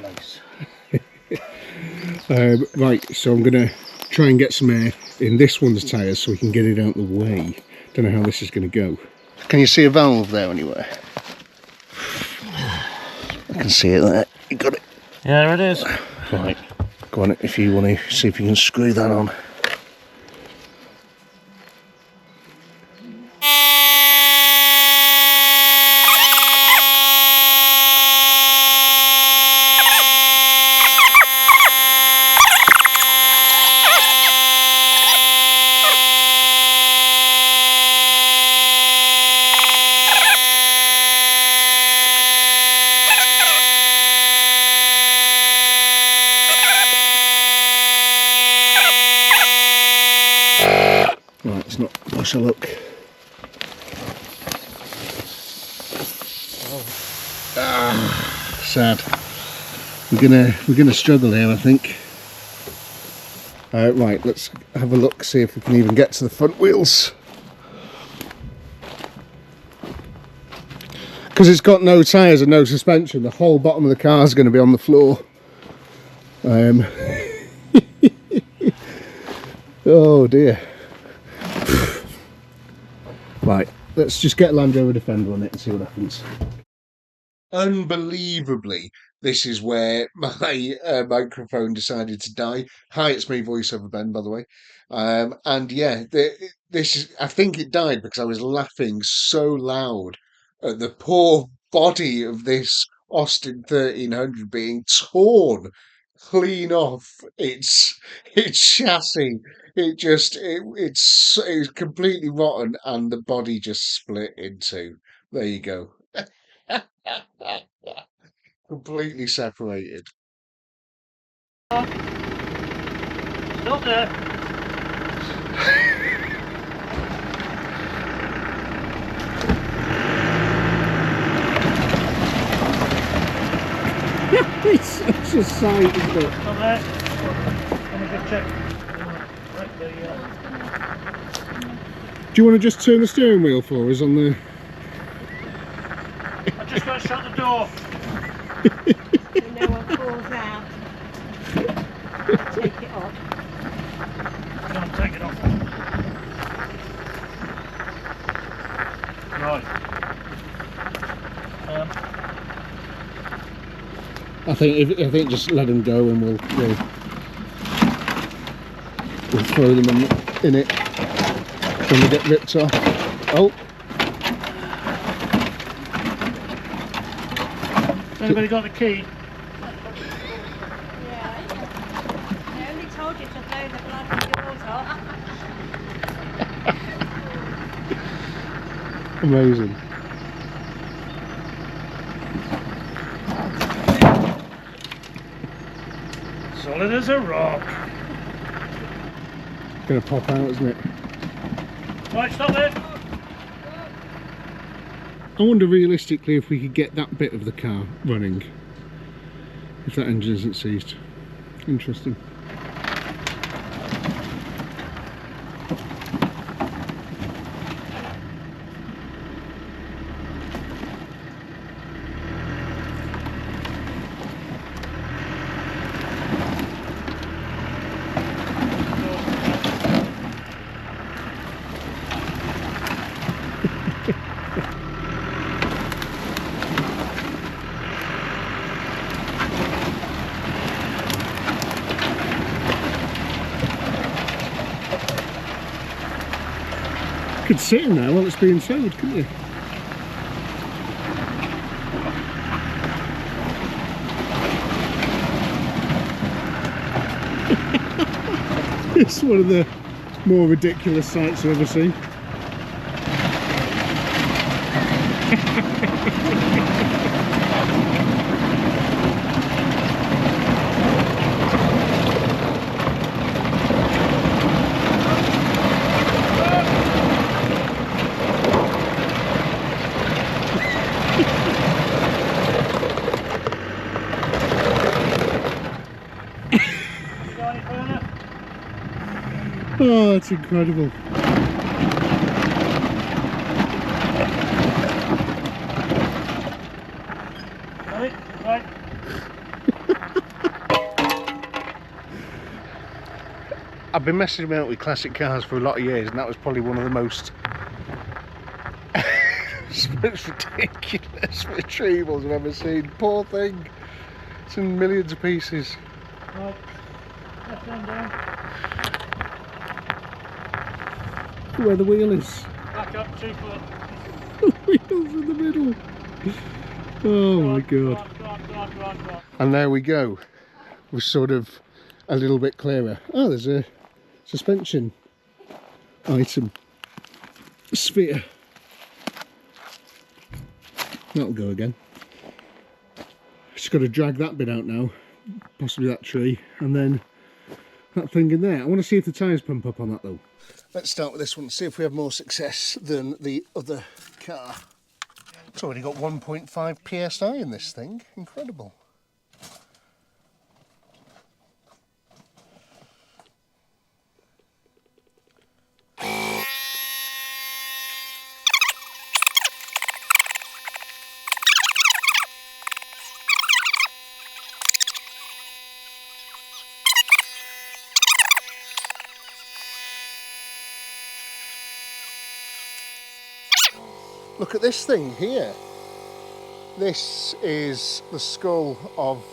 lace. Right, so I'm going to try and get some air in this one's tyres so we can get it out of the way. Don't know how this is going to go. Can you see a valve there anywhere? I can see it there. You got it? Yeah, there it is. Right, go on if you want to see if you can screw that on. Right, it's not much a look. Sad. We're gonna struggle here, I think. Right, let's have a look, see if we can even get to the front wheels. Because it's got no tyres and no suspension, the whole bottom of the car is going to be on the floor. Oh dear. Right, let's just get Land Rover Defender on it and see what happens. Unbelievably, this is where my microphone decided to die. Hi, it's me, VoiceOver Ben, by the way. And yeah, this is, I think it died because I was laughing so loud at the poor body of this Austin 1300 being torn clean off its chassis. It's completely rotten, and the body just split in two. There you go. Completely separated. Still there. It's such a sight, isn't it? Still there. Let me just check. Right there, Do you want to just turn the steering wheel for us on the... I'm just going to shut the door. So no one falls out. Take it off. Go on, take it off. Right. I think just let them go and we'll throw them in it when they get ripped off. Oh. Anybody got the key? Yeah. I only told you to blow the bloody doors off. Amazing. Solid as a rock. Gonna pop out, isn't it? Right, stop there. I wonder realistically if we could get that bit of the car running if that engine isn't seized. Interesting. Could sit in there while it's being towed, couldn't you? It's one of the more ridiculous sights I've ever seen. Oh, that's incredible. Right. I've been messing about with classic cars for a lot of years, and that was probably one of the most ridiculous retrievals I've ever seen. Poor thing. It's in millions of pieces. Right. Left hand down. Where the wheel is. Back up 2 foot. The wheel's in the middle. Oh my god. Go on. And there we go. We're sort of a little bit clearer. Oh, there's a suspension item. Sphere. That'll go again. Just got to drag that bit out now. Possibly that tree. And then that thing in there. I want to see if the tyres pump up on that though. Let's start with this one, see if we have more success than the other car. It's already got 1.5 psi in this thing. Incredible. Look at this thing here. This is the skull of,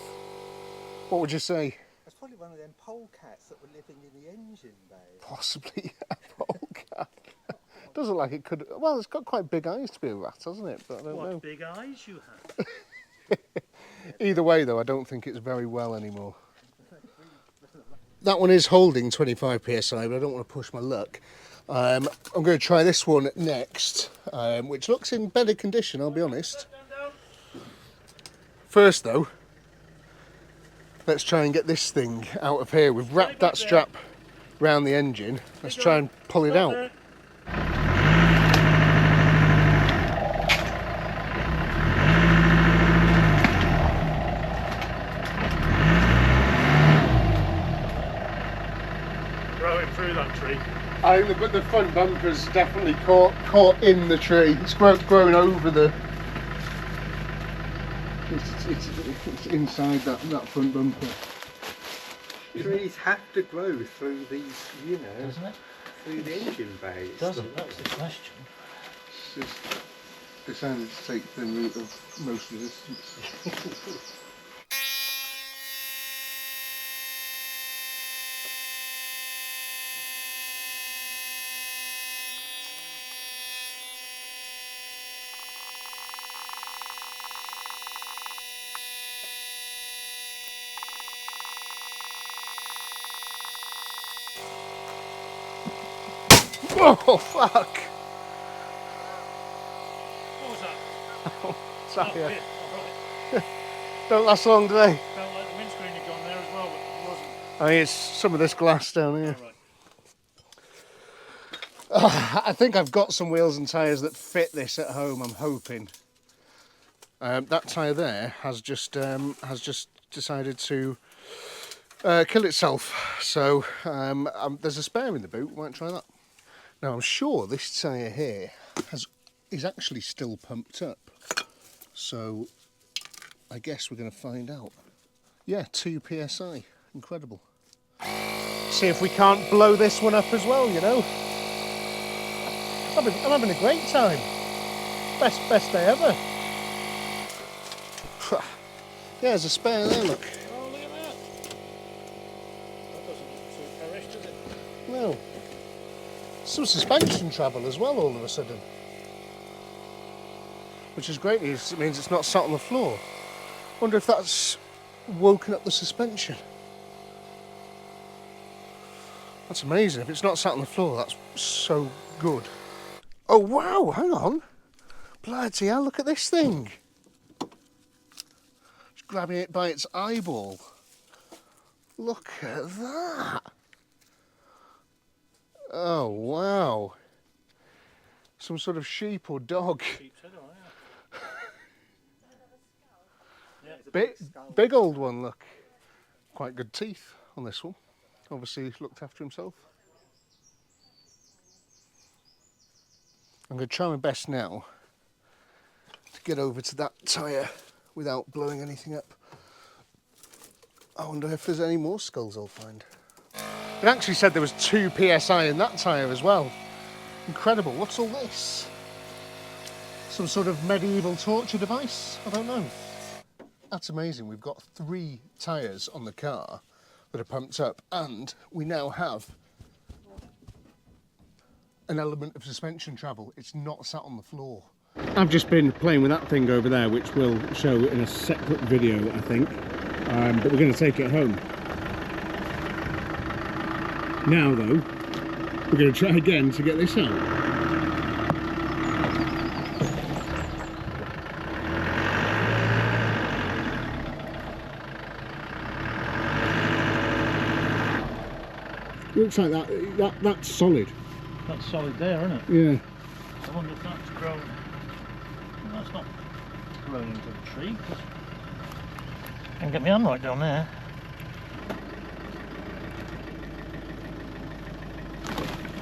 what would you say? That's probably one of them polecats that were living in the engine bay. Possibly a polecat. Doesn't look like it could. Well, it's got quite big eyes to be a rat, hasn't it? But I don't know. What big eyes you have. Either way, though, I don't think it's very well anymore. That one is holding 25 psi, but I don't want to push my luck. I'm going to try this one next, which looks in better condition, I'll be honest. First though, let's try and get this thing out of here. We've wrapped that strap round the engine. Let's try and pull it out. Throw it through that tree. I think the front bumper's definitely caught in the tree. It's grown over the. It's inside that front bumper. Trees have to grow through these, you know, Doesn't it? through the engine bay. Doesn't, that's the question. It's just decided to take the route of most resistance. Oh fuck! What was that? Sorry, Oh, yeah. bit. All right. Don't last long, do they? Felt like the windscreen had gone there as well, but it wasn't. Oh, here's some of this glass down here. All right. I think I've got some wheels and tyres that fit this at home, I'm hoping. That tyre there has just decided to kill itself. So there's a spare in the boot, we might try that. Now I'm sure this tyre here is actually still pumped up. So I guess we're going to find out. Yeah, 2 psi. Incredible. See if we can't blow this one up as well, you know. I'm having a great time. Best day ever. Yeah, there's a spare there, look. Oh, look at that. That doesn't look too perished, does it? No. Some suspension travel as well all of a sudden. Which is great news, it means it's not sat on the floor. Wonder if that's woken up the suspension. That's amazing. If it's not sat on the floor, that's so good. Oh wow, hang on. Bloody hell, look at this thing. Just grabbing it by its eyeball. Look at that. Oh wow. Some sort of sheep or dog. Sheep's head, all right. Big old one, look. Quite good teeth on this one. Obviously he's looked after himself. I'm going to try my best now to get over to that tyre without blowing anything up. I wonder if there's any more skulls I'll find. It actually said there was 2 psi in that tyre as well. Incredible. What's all this? Some sort of medieval torture device? I don't know. That's amazing. We've got 3 tyres on the car that are pumped up, and we now have an element of suspension travel. It's not sat on the floor. I've just been playing with that thing over there, which we'll show in a separate video, I think. But we're going to take it home. Now, though, we're going to try again to get this out. Looks like that's solid. That's solid there, isn't it? Yeah. I wonder if that's grown. Well, that's not grown into the tree. I can get my hand right down there.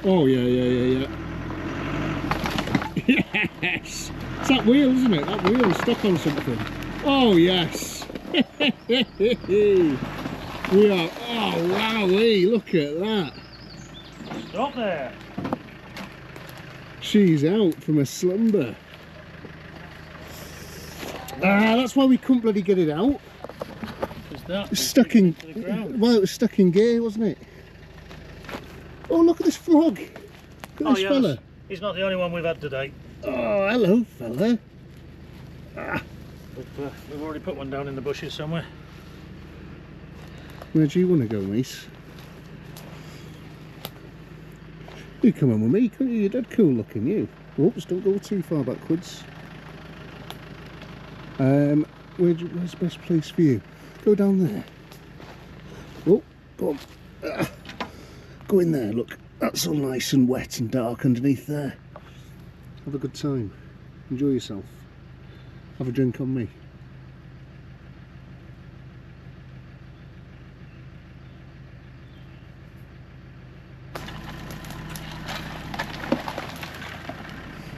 Oh yeah. Yes! It's that wheel, isn't it? That wheel's stuck on something. Oh yes! We are. Oh wowee! Look at that. Stop there. She's out from a slumber. That's why we couldn't bloody get it out. That It's stuck in. to the ground. Well, it was stuck in gear, wasn't it? Oh, look at this frog. Look at this fella. He's not the only one we've had today. Oh, hello, fella. But we've already put one down in the bushes somewhere. Where do you want to go, Mace? You come on with me, couldn't you? You're dead cool looking, you. Oops, don't go too far backwards. Where's the best place for you? Go down there. Oh, go on. Go in there, look. That's all nice and wet and dark underneath there. Have a good time. Enjoy yourself. Have a drink on me.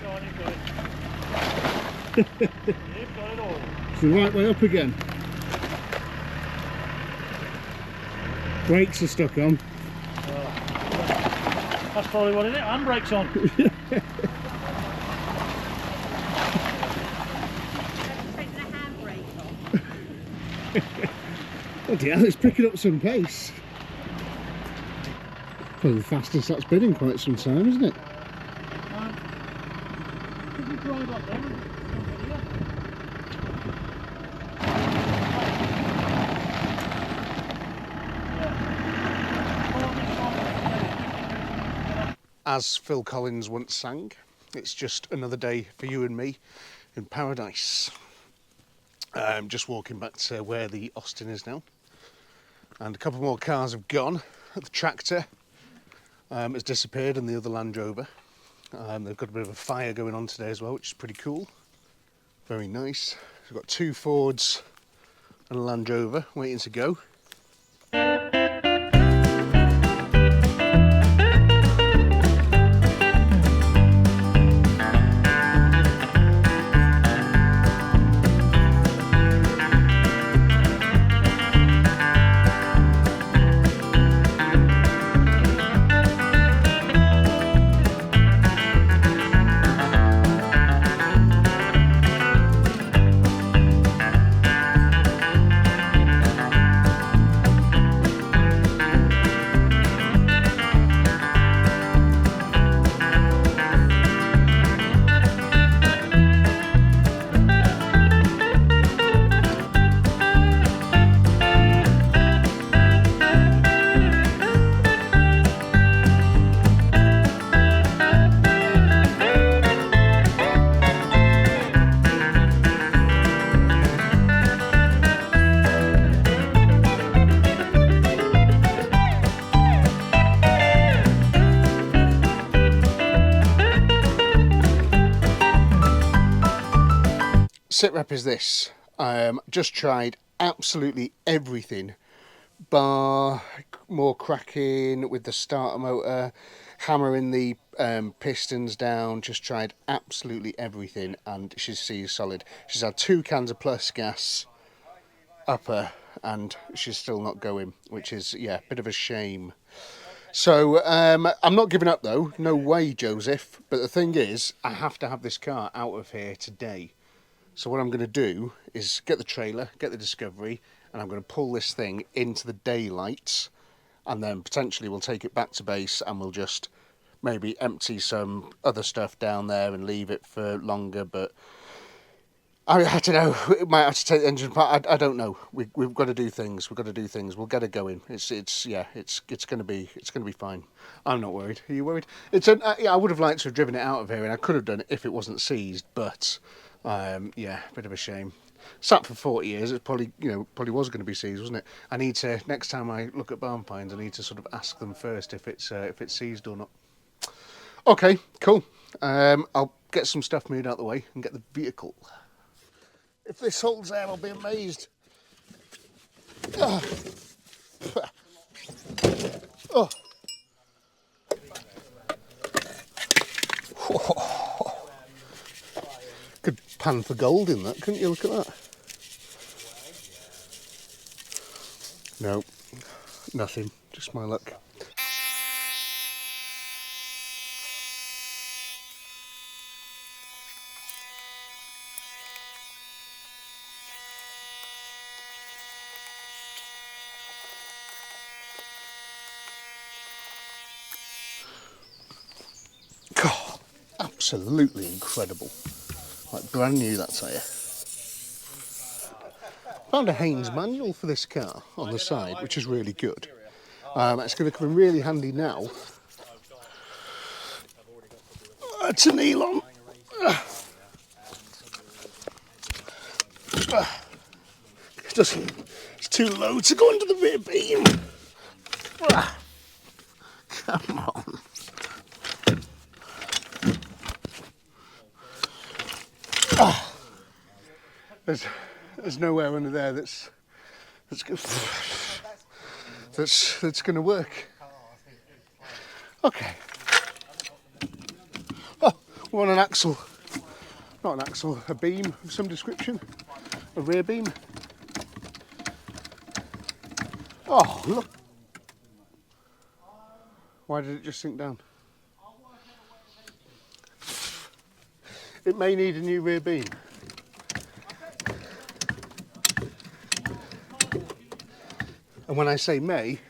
Go on, you've got it. You've got it all. It's the right way up again. Brakes are stuck on. That's probably what it is. Handbrake's on. Taking the handbrake off. Oh dear, it's picking up some pace. Probably the fastest that's been in quite some time, isn't it? Could we drive up there? As Phil Collins once sang, it's just another day for you and me in paradise. Just walking back to where the Austin is now. And a couple more cars have gone. The tractor has disappeared and the other Land Rover. They've got a bit of a fire going on today as well, which is pretty cool. Very nice. We've got 2 Fords and a Land Rover waiting to go. Sitrep is this. Just tried absolutely everything, bar more cracking with the starter motor, hammering the pistons down. Just tried absolutely everything, and she's solid. She's had 2 cans of plus gas upper, and she's still not going, which is, yeah, a bit of a shame. So I'm not giving up though, no way, Joseph. But the thing is, I have to have this car out of here today. So what I'm going to do is get the trailer, get the Discovery, and I'm going to pull this thing into the daylight, and then potentially we'll take it back to base and we'll just maybe empty some other stuff down there and leave it for longer. But I don't know, it might have to take the engine apart. I don't know. We've got to do things. We've got to do things. We'll get it going. It's going to be fine. I'm not worried. Are you worried? I would have liked to have driven it out of here, and I could have done it if it wasn't seized, but yeah, bit of a shame. Sat for 40 years, it probably was going to be seized, wasn't it? I need to, next time I look at barn finds, I need to sort of ask them first if it's seized or not. Okay, cool. I'll get some stuff moved out the way and get the vehicle. If this holds there, I'll be amazed. Oh. Could pan for gold in that, couldn't you? Look at that. No, nothing, just my luck. God, absolutely incredible. Like brand new, that tyre. Found a Haynes manual for this car on the side, which is really good. It's going to come in really handy now. It's an Elon. It's too low to go under the rear beam. Come on. There's nowhere under there that's going to work. Okay. Oh, we want an axle. Not an axle, a beam of some description. A rear beam. Oh, look. Why did it just sink down? It may need a new rear beam. And when I say may,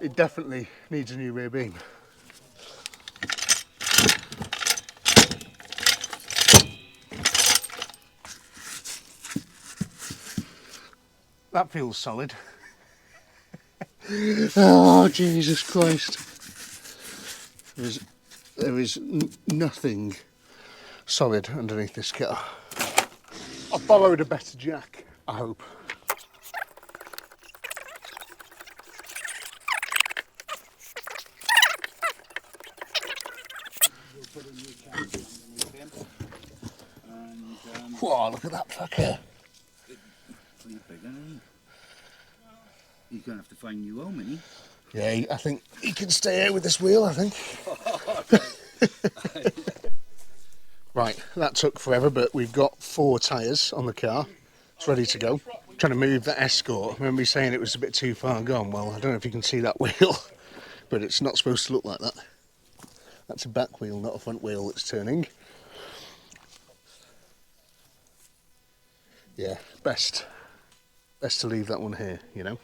it definitely needs a new rear beam. That feels solid. Oh, Jesus Christ. There is nothing solid underneath this car. I've borrowed a better jack, I hope. Whoa, look at that fucker. Pretty big, isn't he? He's going to have to find a new home, isn't he? Yeah, I think he can stay here with this wheel, I think. Right, that took forever, but we've got 4 tyres on the car. It's ready to go. Trying to move the Escort. I remember you saying it was a bit too far gone. Well, I don't know if you can see that wheel, but it's not supposed to look like that. That's a back wheel, not a front wheel that's turning. Yeah, best to leave that one here, you know.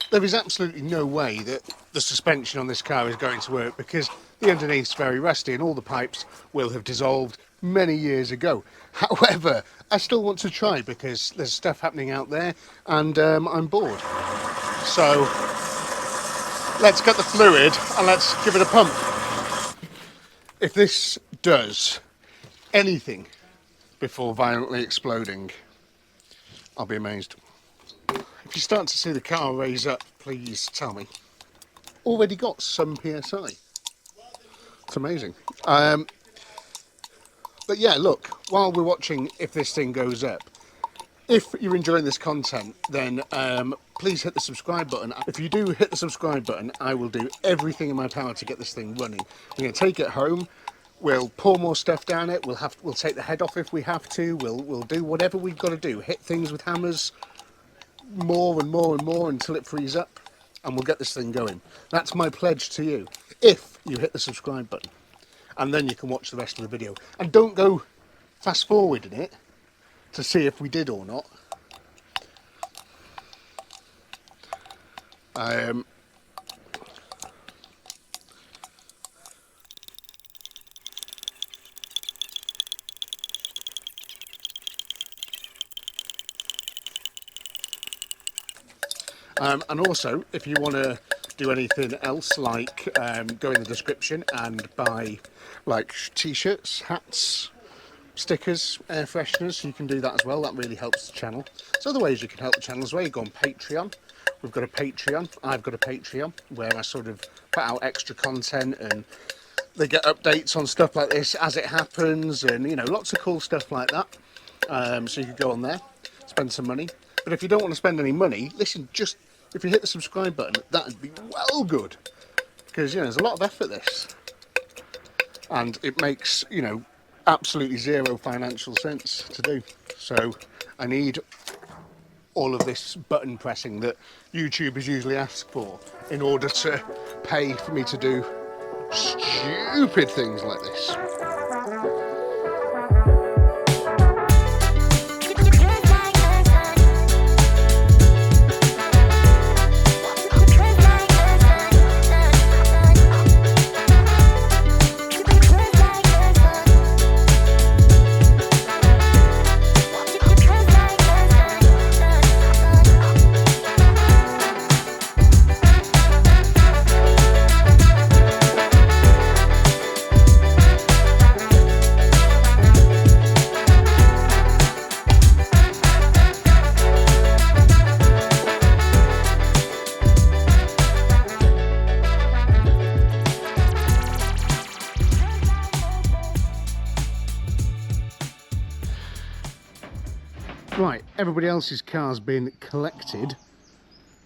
There is absolutely no way that the suspension on this car is going to work because the underneath's very rusty and all the pipes will have dissolved many years ago. However, I still want to try because there's stuff happening out there and I'm bored. So let's get the fluid and let's give it a pump. If this does anything before violently exploding, I'll be amazed. If you start to see the car raise up, please tell me. Already got some PSI. It's amazing. But yeah, look, while we're watching if this thing goes up, if you're enjoying this content, then please hit the subscribe button. If you do hit the subscribe button, I will do everything in my power to get this thing running. I'm going to take it home. We'll pour more stuff down it. We'll take the head off if we have to. We'll do whatever we've got to do. Hit things with hammers. More and more and more until it frees up, and we'll get this thing going. That's my pledge to you, if you hit the subscribe button, and then you can watch the rest of the video. And don't go fast forwarding it to see if we did or not. And also, if you want to do anything else, like go in the description and buy like t-shirts, hats, stickers, air fresheners, you can do that as well. That really helps the channel. There's other ways you can help the channel as well. You go on Patreon. We've got a Patreon. I've got a Patreon where I sort of put out extra content and they get updates on stuff like this as it happens, and you know, lots of cool stuff like that. So you could go on there, spend some money. But if you don't want to spend any money, listen, just if you hit the subscribe button, that'd be well good. Because, you know, there's a lot of effort this. And it makes, you know, absolutely zero financial sense to do. So I need all of this button pressing that YouTubers usually ask for in order to pay for me to do stupid things like this. Right, everybody else's car's been collected.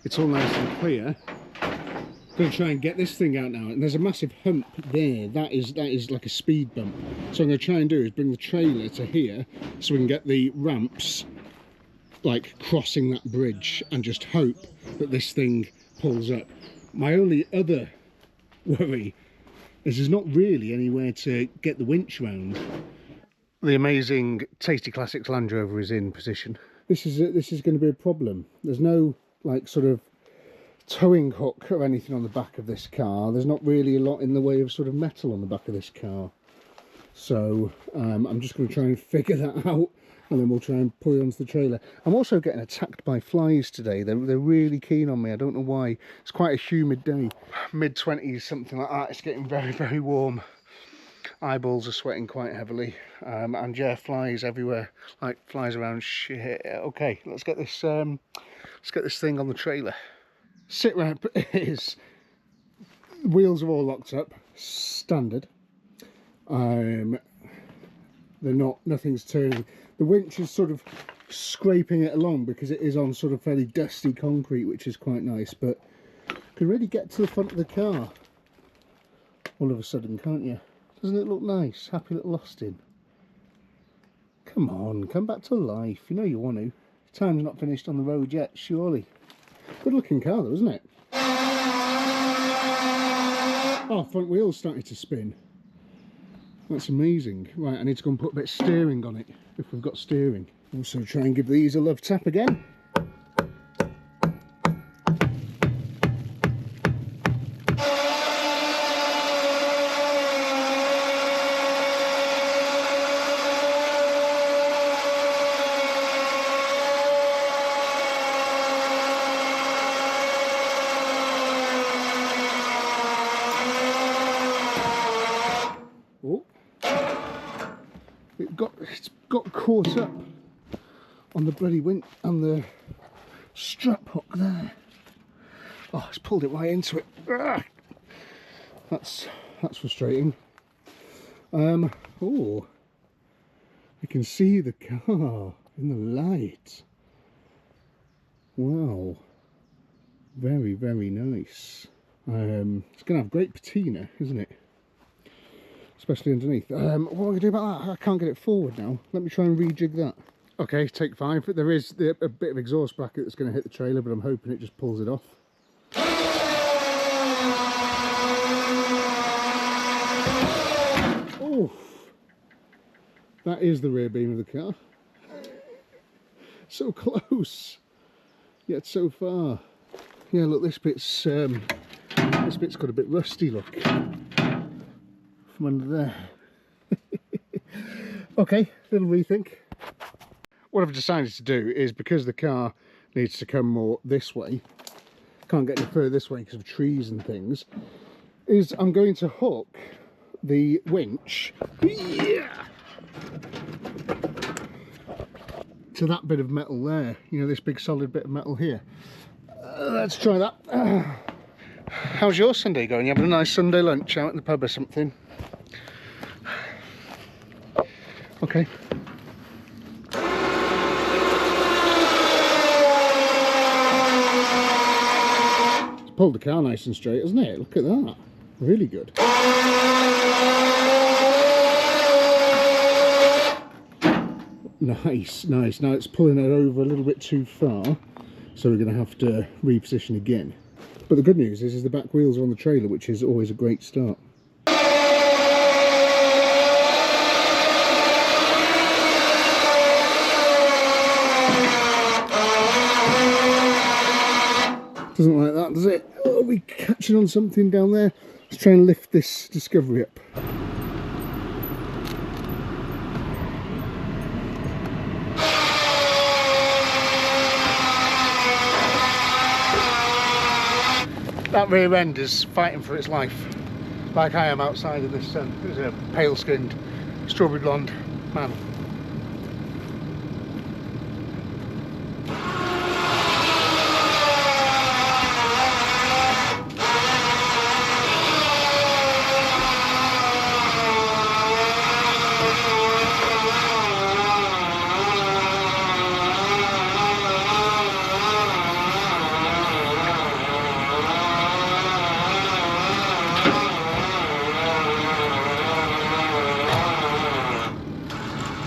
It's all nice and clear. I'm going to try and get this thing out now. And there's a massive hump there. That is like a speed bump. So I'm going to try and do is bring the trailer to here so we can get the ramps like crossing that bridge and just hope that this thing pulls up. My only other worry is there's not really anywhere to get the winch round. The amazing Tasty Classics Land Rover is in position. This is going to be a problem. There's no like sort of towing hook or anything on the back of this car. There's not really a lot in the way of sort of metal on the back of this car. So I'm just going to try and figure that out, and then we'll try and pull it onto the trailer. I'm also getting attacked by flies today. They're really keen on me. I don't know why. It's quite a humid day. Mid-20s, something like that. It's getting very, very warm. Eyeballs are sweating quite heavily, and yeah, flies everywhere, like flies around shit. Okay, let's get this thing on the trailer. Sit rep is, wheels are all locked up, standard. they're not, nothing's turning. The winch is sort of scraping it along because it is on sort of fairly dusty concrete, which is quite nice, but you can really get to the front of the car all of a sudden, can't you? Doesn't it look nice? Happy little Austin. Come on, come back to life. You know you want to. Time's not finished on the road yet, surely. Good looking car though, isn't it? Oh, front wheel's starting to spin. That's amazing. Right, I need to go and put a bit of steering on it, if we've got steering. Also try and give these a love tap again. It's got caught up on the bloody winch and the strap hook there. Oh, it's pulled it right into it. Ugh. That's frustrating. Oh, I can see the car in the light. Wow, very, very nice. It's gonna have great patina, isn't it? Especially underneath. What am I going to do about that? I can't get it forward now. Let me try and rejig that. Okay, take 5. But there is a bit of exhaust bracket that's going to hit the trailer, but I'm hoping it just pulls it off. Oh, that is the rear beam of the car. So close, yet so far. Yeah, look, this bit's got a bit rusty, look. Under there. Okay, little rethink. What I've decided to do is, because the car needs to come more this way, can't get any further this way because of trees and things, is I'm going to hook the winch to that bit of metal there, you know, this big solid bit of metal here. Let's try that. How's your Sunday going? You having a nice Sunday lunch out in the pub or something? Okay. It's pulled the car nice and straight, hasn't it? Look at that. Really good. Nice, nice. Now it's pulling it over a little bit too far, so we're going to have to reposition again. But the good news is the back wheels are on the trailer, which is always a great start. Doesn't like that, does it? Oh, are we catching on something down there? Let's try and lift this Discovery up. That rear end is fighting for its life, like I am outside in this sun. There's a pale-skinned, strawberry blonde man.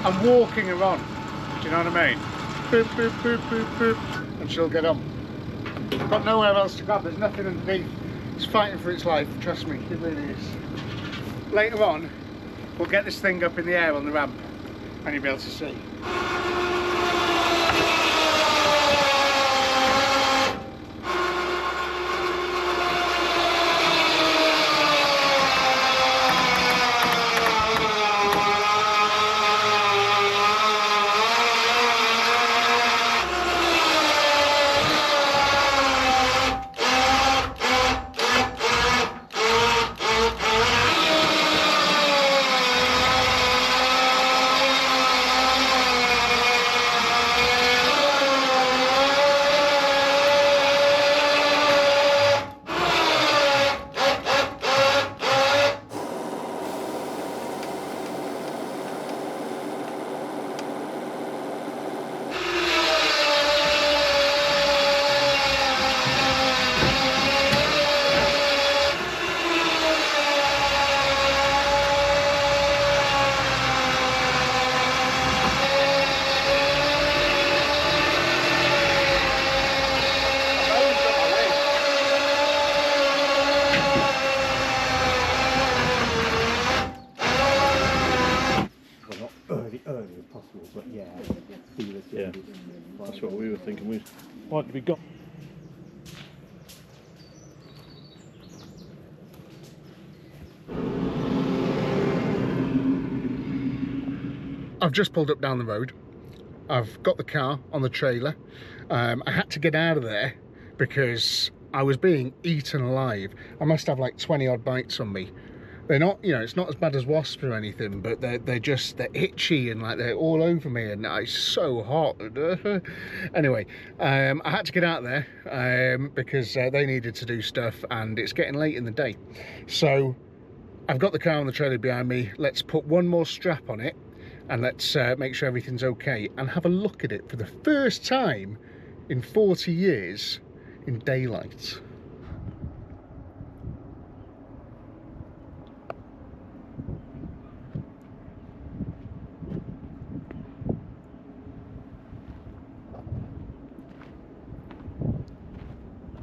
I'm walking her on, do you know what I mean? Boop, boop, boop, boop, boop, and she'll get on. Got nowhere else to grab, there's nothing underneath. It's fighting for its life, trust me, it really is. Later on, we'll get this thing up in the air on the ramp, and you'll be able to see. possible, but yeah, feel as Yeah. though it's That's what we were thinking. What we got? I've just pulled up down the road. I've got the car on the trailer. I had to get out of there because I was being eaten alive. I must have like 20 odd bites on me. They're not, you know, it's not as bad as wasps or anything, but they're itchy and like they're all over me, and it's so hot. Anyway, I had to get out there because they needed to do stuff, and it's getting late in the day. So I've got the car on the trailer behind me. Let's put one more strap on it, and let's make sure everything's okay, and have a look at it for the first time in 40 years in daylight.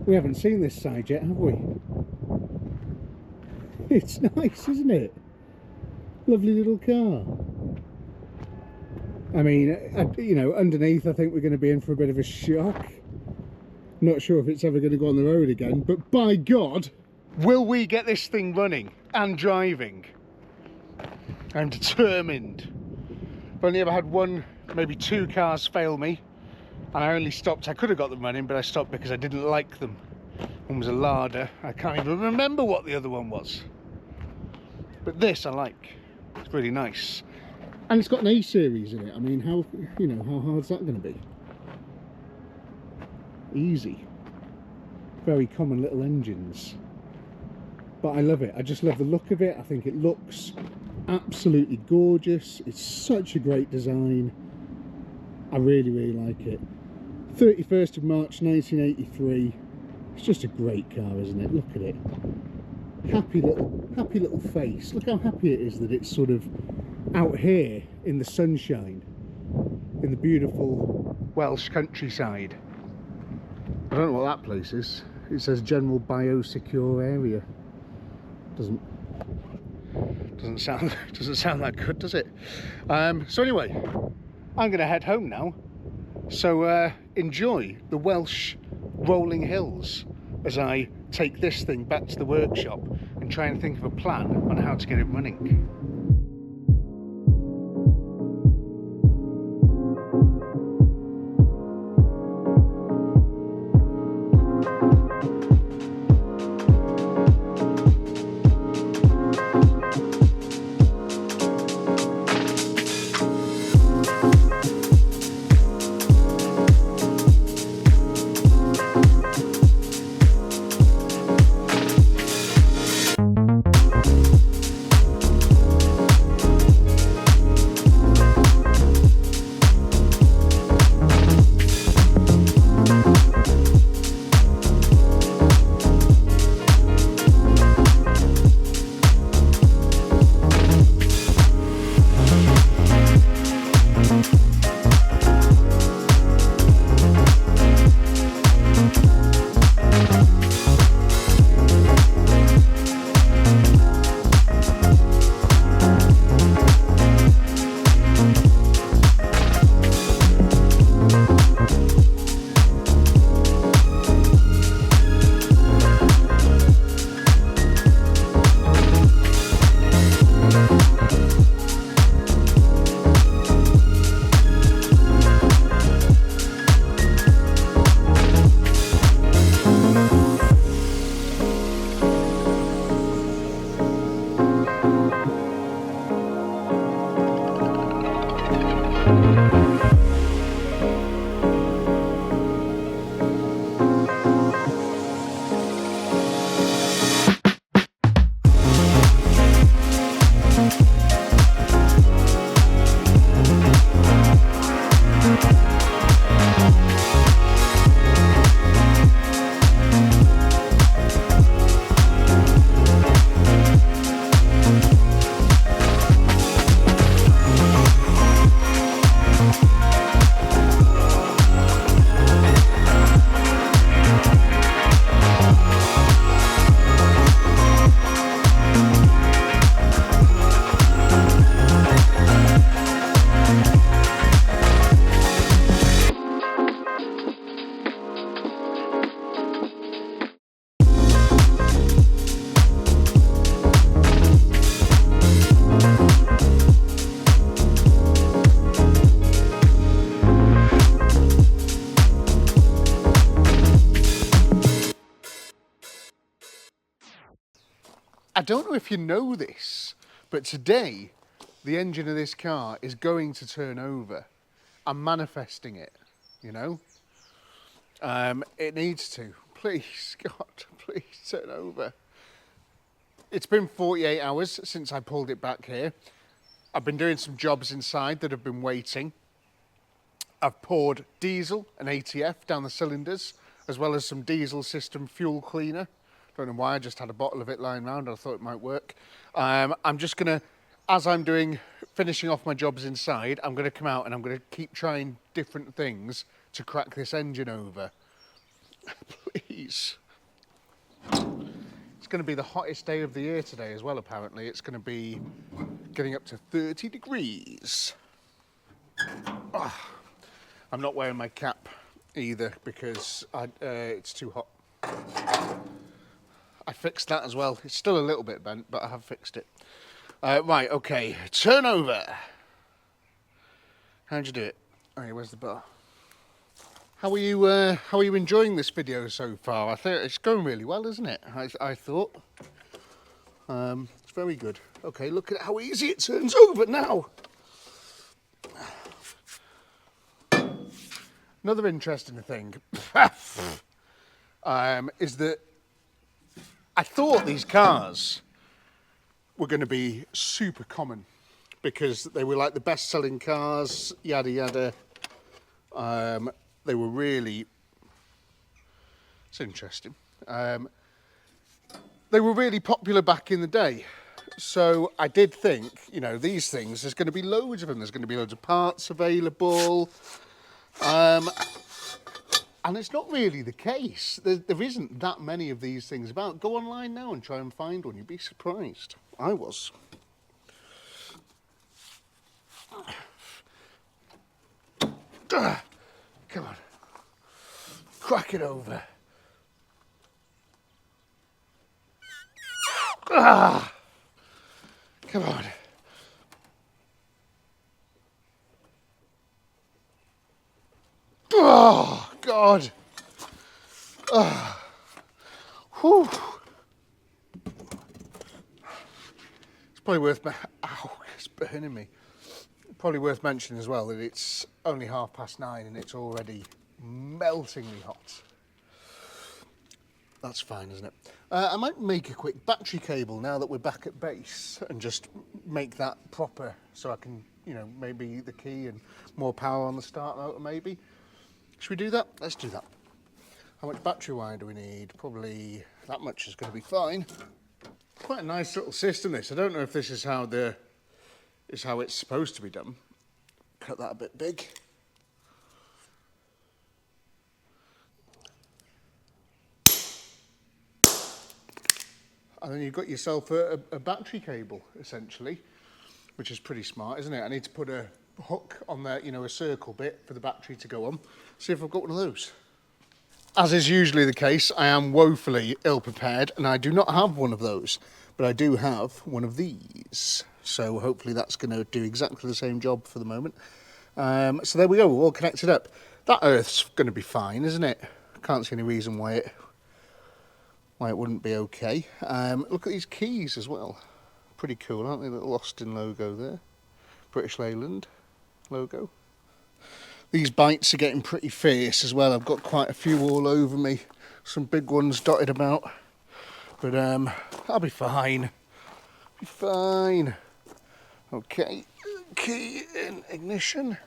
We haven't seen this side yet, have we? It's nice, isn't it? Lovely little car. I mean, you know, underneath I think we're going to be in for a bit of a shock. Not sure if it's ever going to go on the road again, but by God, will we get this thing running and driving? I'm determined. I've only ever had one, maybe two cars fail me, and I only stopped, I could have got them running, but I stopped because I didn't like them. One was a Lada, I can't even remember what the other one was. But this I like, it's really nice. And it's got an A-series in it. I mean, how, you know, how hard's that going to be? Easy. Very common little engines. But I love it. I just love the look of it. I think it looks absolutely gorgeous. It's such a great design. I really, really like it. 31st of March 1983. It's just a great car, isn't it? Look at it. Happy little face. Look how happy it is that it's sort of out here in the sunshine, in the beautiful Welsh countryside. I don't know what that place is. It says general biosecure area. Doesn't sound that good, does it? So anyway, I'm going to head home now. So enjoy the Welsh rolling hills as I take this thing back to the workshop and try and think of a plan on how to get it running. don't know if you know this, but today the engine of this car is going to turn over. I'm manifesting it, you know. It needs to. Please, God, please turn over. It's been 48 hours since I pulled it back here. I've been doing some jobs inside that have been waiting. I've poured diesel and ATF down the cylinders, as well as some diesel system fuel cleaner. Don't know why, I just had a bottle of it lying around. I thought it might work. I'm just gonna, as I'm finishing off my jobs inside, I'm gonna come out and I'm gonna keep trying different things to crack this engine over. Please. It's gonna be the hottest day of the year today as well, apparently. It's gonna be getting up to 30 degrees. Oh. I'm not wearing my cap either because it's too hot. I fixed that as well. It's still a little bit bent, but I have fixed it. Right, okay. Turnover. How'd you do it? Oh, yeah, where's the bar? How are you enjoying this video so far? I think it's going really well, isn't it? I thought. It's very good. Okay, look at how easy it turns over now. Another interesting thing is that I thought these cars were going to be super common because they were like the best-selling cars, yada yada. They were really, it's interesting. They were really popular back in the day. So I did think, you know, these things, there's going to be loads of them. There's going to be loads of parts available. And it's not really the case. There isn't that many of these things about. Go online now and try and find one. You'd be surprised. I was. Come on. Crack it over. Come on. Oh, God. Whew. It's probably worth... Ow, it's burning me. Probably worth mentioning as well that it's only 9:30 and it's already meltingly hot. That's fine, isn't it? I might make a quick battery cable now that we're back at base and just make that proper so I can, you know, maybe the key and more power on the start motor maybe. Should we do that? Let's do that. How much battery wire do we need? Probably that much is going to be fine. Quite a nice little system this. I don't know if this is how it's supposed to be done. Cut that a bit big. And then you've got yourself a battery cable, essentially, which is pretty smart, isn't it? I need to put a hook on there, you know, a circle bit for the battery to go on. See if I've got one of those. As is usually the case, I am woefully ill-prepared, and I do not have one of those, but I do have one of these. So hopefully that's going to do exactly the same job for the moment. So there we go, we're all connected up. That earth's going to be fine, isn't it? I can't see any reason why it wouldn't be okay. Look at these keys as well. Pretty cool, aren't they? The little Austin logo there. British Leyland logo. These bites are getting pretty fierce as well. I've got quite a few all over me. Some big ones dotted about. But I'll be fine. Be fine. Okay, key in ignition.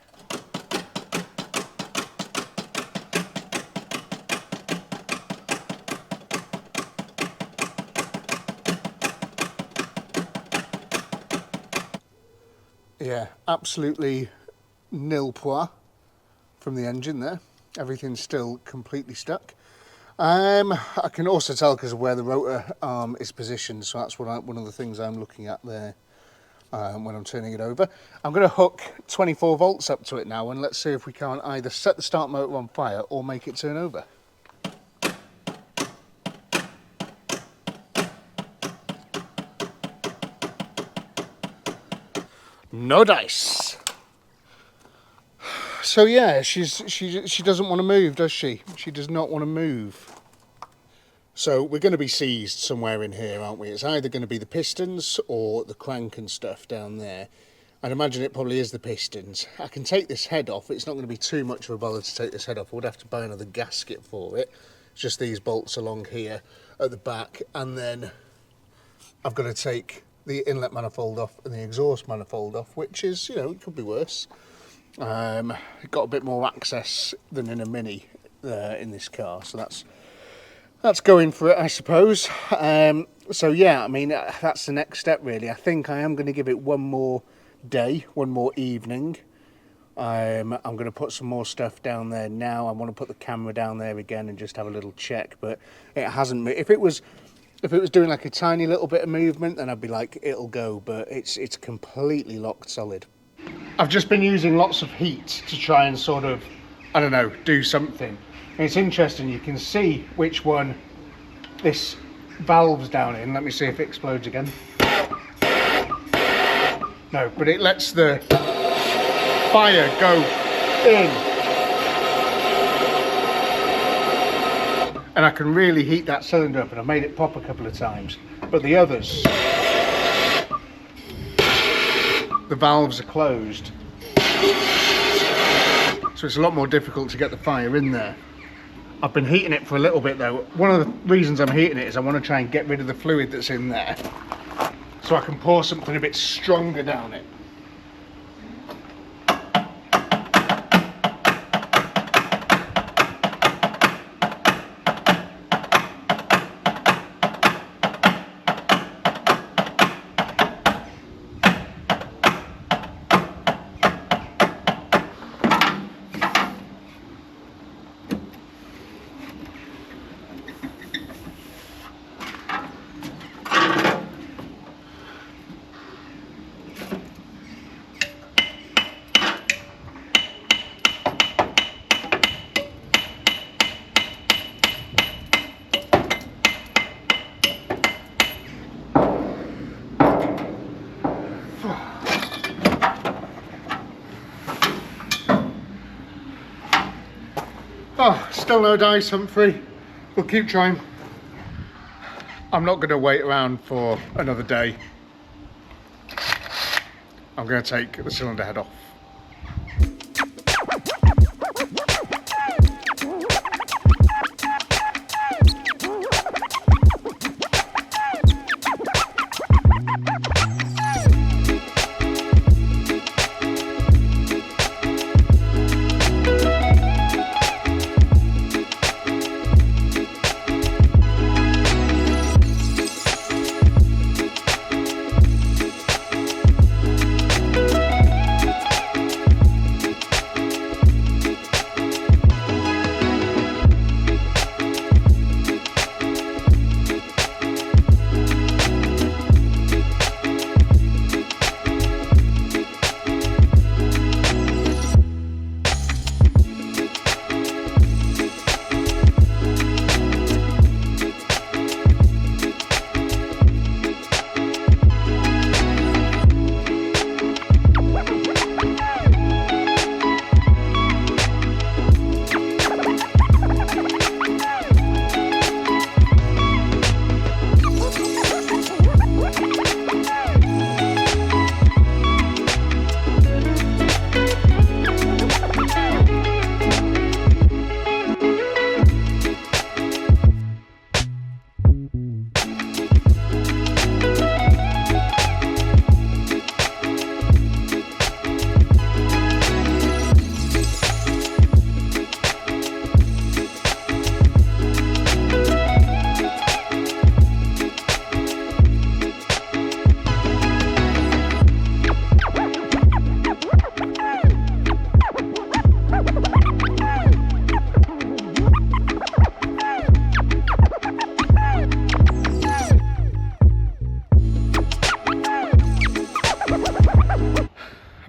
Yeah, absolutely nil pois from the engine there. Everything's still completely stuck. I can also tell because of where the rotor arm is positioned, so that's one of the things I'm looking at there when I'm turning it over. I'm going to hook 24 volts up to it now, and let's see if we can't either set the start motor on fire or make it turn over. No dice. So yeah, she doesn't want to move, does she? She does not want to move. So we're going to be seized somewhere in here, aren't we? It's either going to be the pistons or the crank and stuff down there. I'd imagine it probably is the pistons. I can take this head off. It's not going to be too much of a bother to take this head off. I would have to buy another gasket for it. It's just these bolts along here at the back, and then I've got to take the inlet manifold off and the exhaust manifold off, which is, you know, it could be worse. Got a bit more access than in a Mini in this car, so that's going for it, I suppose. So yeah, I mean, that's the next step really. I think I am going to give it one more day, one more evening. I'm going to put some more stuff down there now. I want to put the camera down there again and just have a little check, but it hasn't. If it was doing like a tiny little bit of movement, then I'd be like, it'll go, but it's completely locked solid. I've just been using lots of heat to try and sort of, I don't know, do something. And it's interesting, you can see which one this valve's down in. Let me see if it explodes again. No, but it lets the fire go in. And I can really heat that cylinder up, and I've made it pop a couple of times. But the others, the valves are closed. So it's a lot more difficult to get the fire in there. I've been heating it for a little bit though. One of the reasons I'm heating it is I want to try and get rid of the fluid that's in there, so I can pour something a bit stronger down it. Oh, still no dice, Humphrey. We'll keep trying. I'm not going to wait around for another day. I'm going to take the cylinder head off.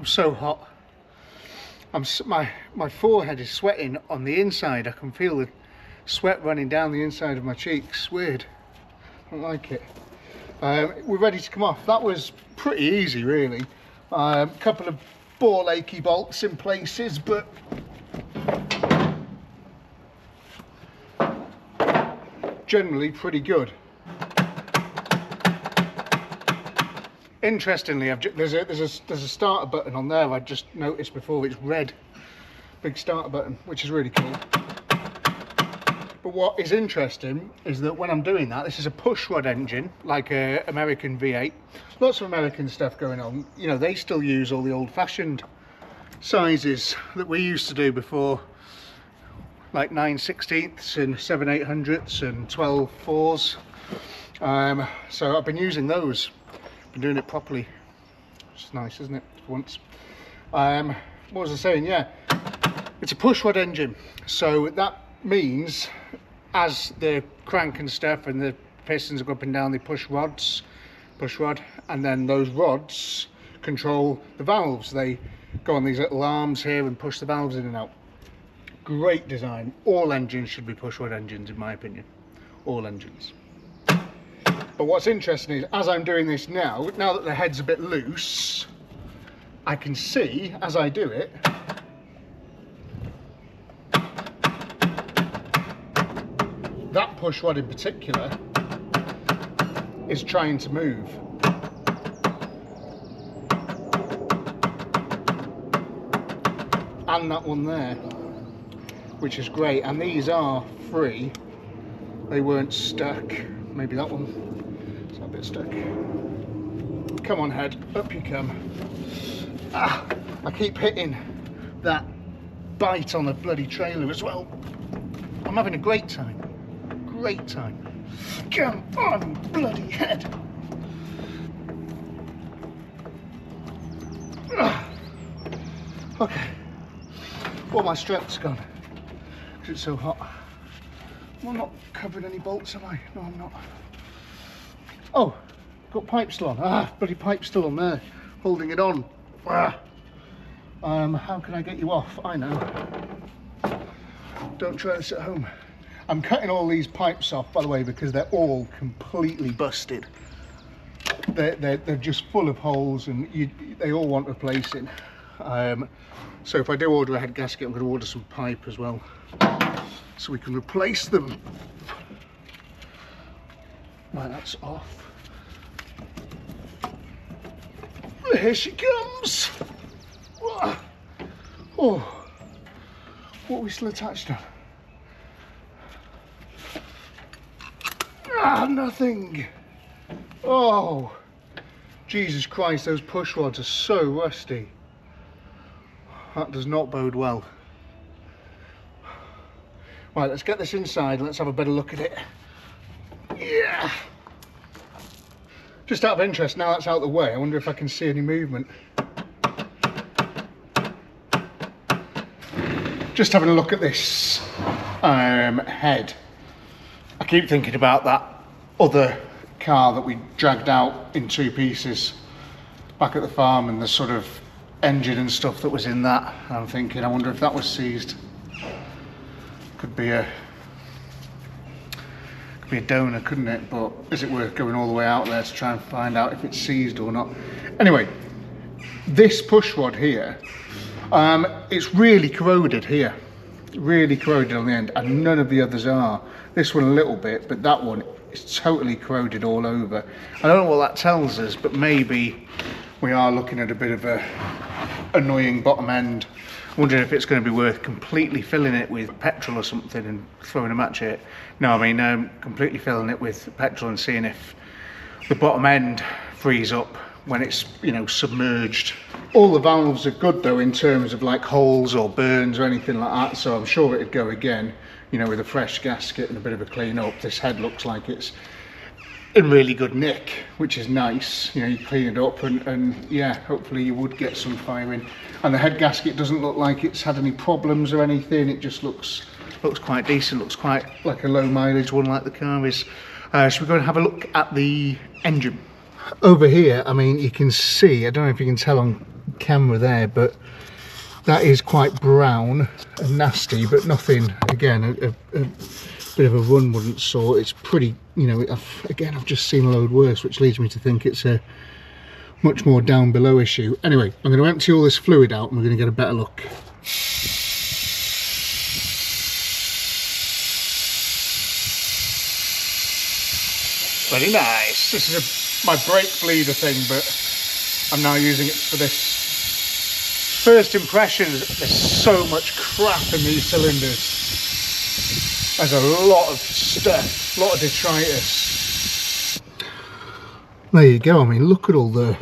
So hot. My forehead is sweating on the inside. I can feel the sweat running down the inside of my cheeks. Weird. I don't like it. We're ready to come off. That was pretty easy really. A couple of ball achy bolts in places, but generally pretty good. Interestingly, there's a starter button on there. I just noticed before, it's red, big starter button, which is really cool. But what is interesting is that when I'm doing that, this is a push rod engine, like a American V8. Lots of American stuff going on. You know, they still use all the old-fashioned sizes that we used to do before, like 9/16ths and 7/800ths and 12/4s. So I've been using those. Been doing it properly. It's nice, isn't it, for once? What was I saying? Yeah, it's a push rod engine, so that means as the crank and stuff and the pistons go up and down, they push rod, and then those rods control the valves. They go on these little arms here and push the valves in and out. Great design. All engines should be push rod engines, in my opinion. All engines. But what's interesting is, as I'm doing this now that the head's a bit loose, I can see, as I do it, that push rod in particular is trying to move. And that one there, which is great. And these are free. They weren't stuck. Maybe that one. It's a bit stuck. Come on, head, up you come. Ah, I keep hitting that bite on the bloody trailer as well. I'm having a great time. Great time. Come on, bloody head. Ah. Okay. All my strength's gone because it's so hot. I'm not covering any bolts, am I? No, I'm not. Oh, got pipe still on. Ah, bloody pipe still on there, holding it on. Ah. How can I get you off? I know. Don't try this at home. I'm cutting all these pipes off, by the way, because they're all completely busted. They're just full of holes, and they all want replacing. So if I do order a head gasket, I'm going to order some pipe as well, so we can replace them. Right, that's off. Here she comes. Oh, what are we still attached on? Ah, nothing. Oh, Jesus Christ, those push rods are so rusty. That does not bode well. Right, let's get this inside and let's have a better look at it. Yeah. Just out of interest, now that's out of the way, I wonder if I can see any movement. Just having a look at this head. I keep thinking about that other car that we dragged out in two pieces back at the farm, and the sort of engine and stuff that was in that. I'm thinking, I wonder if that was seized. Could be a donor, couldn't it? But is it worth going all the way out there to try and find out if it's seized or not? Anyway, this push rod here, it's really corroded here, really corroded on the end, and none of the others are. This one a little bit, but that one is totally corroded all over. I don't know what that tells us, but maybe we are looking at a bit of a annoying bottom end. I'm wondering if it's going to be worth completely filling it with petrol or something and throwing a match at it. No, I mean completely filling it with petrol and seeing if the bottom end frees up when it's, you know, submerged. All the valves are good though, in terms of like holes or burns or anything like that, so I'm sure it'd go again, you know, with a fresh gasket and a bit of a clean up. This head looks like it's in really good nick, which is nice. You know, you clean it up and yeah, hopefully you would get some firing. And the head gasket doesn't look like it's had any problems or anything. It just looks quite decent, looks quite like a low mileage one like the car is. So we're going to have a look at the engine. Over here, I mean, you can see, I don't know if you can tell on camera there, but that is quite brown and nasty, but nothing, again, a bit of a run wouldn't sort. It's pretty, you know, I've just seen a load worse, which leads me to think it's a much more down below issue. Anyway, I'm going to empty all this fluid out and we're going to get a better look. Very nice. This is my brake bleeder thing, but I'm now using it for this. First impressions, there's so much crap in these cylinders. There's a lot of stuff, a lot of detritus. There you go. I mean, look at all the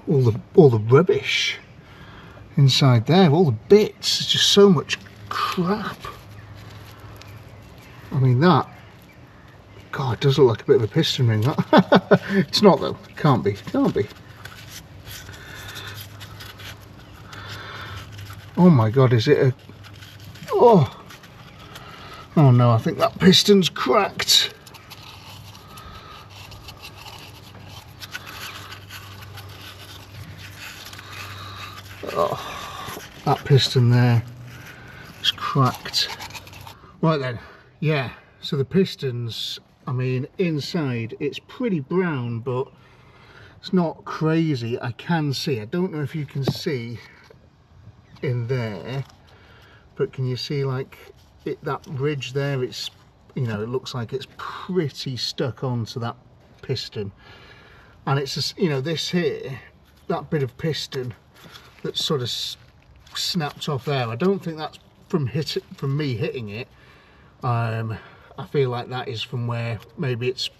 rubbish inside there, all the bits. There's just so much crap. I mean, that, God, it does look like a bit of a piston ring, that. It's not though, it can't be, can't be. Oh my God, is it a, oh no, I think that piston's cracked. Oh, that piston there is cracked. Right then, yeah, so the pistons, I mean, inside it's pretty brown, but it's not crazy. I can see, I don't know if you can see in there, but can you see like it, that ridge there? It's, you know, it looks like it's pretty stuck onto that piston, and it's just, you know, this here, that bit of piston that's sort of snapped off there, I don't think that's from me hitting it. I feel like that is from where maybe it's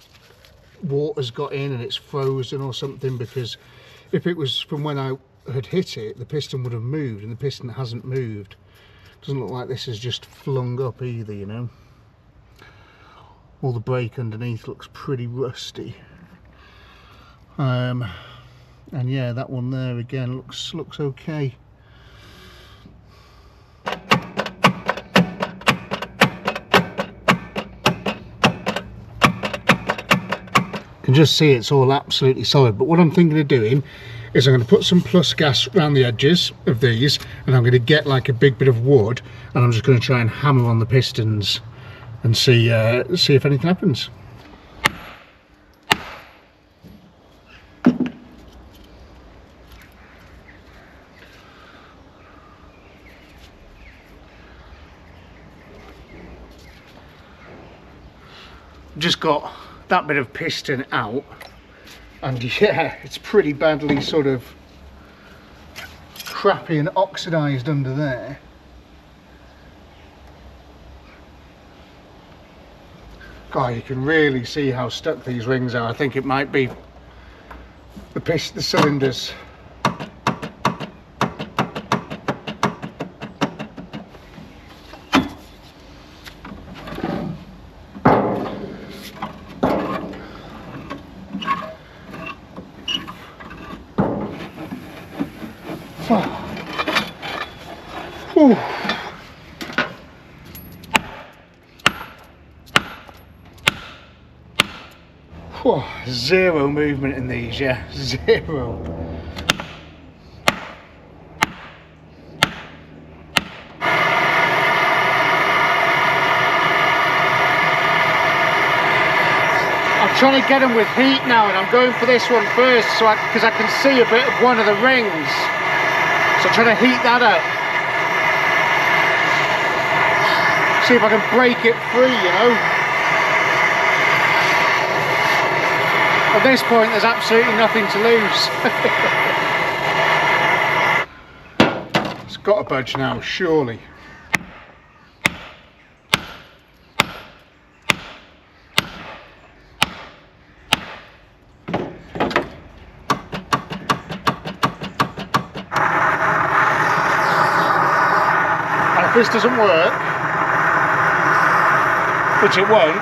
water's got in and it's frozen or something, because if it was from when I had hit it, the piston would have moved, and the piston hasn't moved. Doesn't look like this is just flung up either, you know. All the brake underneath looks pretty rusty. And yeah, that one there again looks okay. Can just see it's all absolutely solid, but what I'm thinking of doing is I'm going to put some plus gas around the edges of these, and I'm going to get like a big bit of wood, and I'm just going to try and hammer on the pistons and see if anything happens. Just got that bit of piston out, and yeah, it's pretty badly sort of crappy and oxidized under there. God, you can really see how stuck these rings are. I think it might be the cylinders. Ooh. Whew. Zero movement in these, yeah, zero. I'm trying to get them with heat now, and I'm going for this one first, so because I can see a bit of one of the rings, so I'm trying to heat that up. See if I can break it free, you know. At this point, there's absolutely nothing to lose. It's got to budge now, surely. And if this doesn't work, which it won't,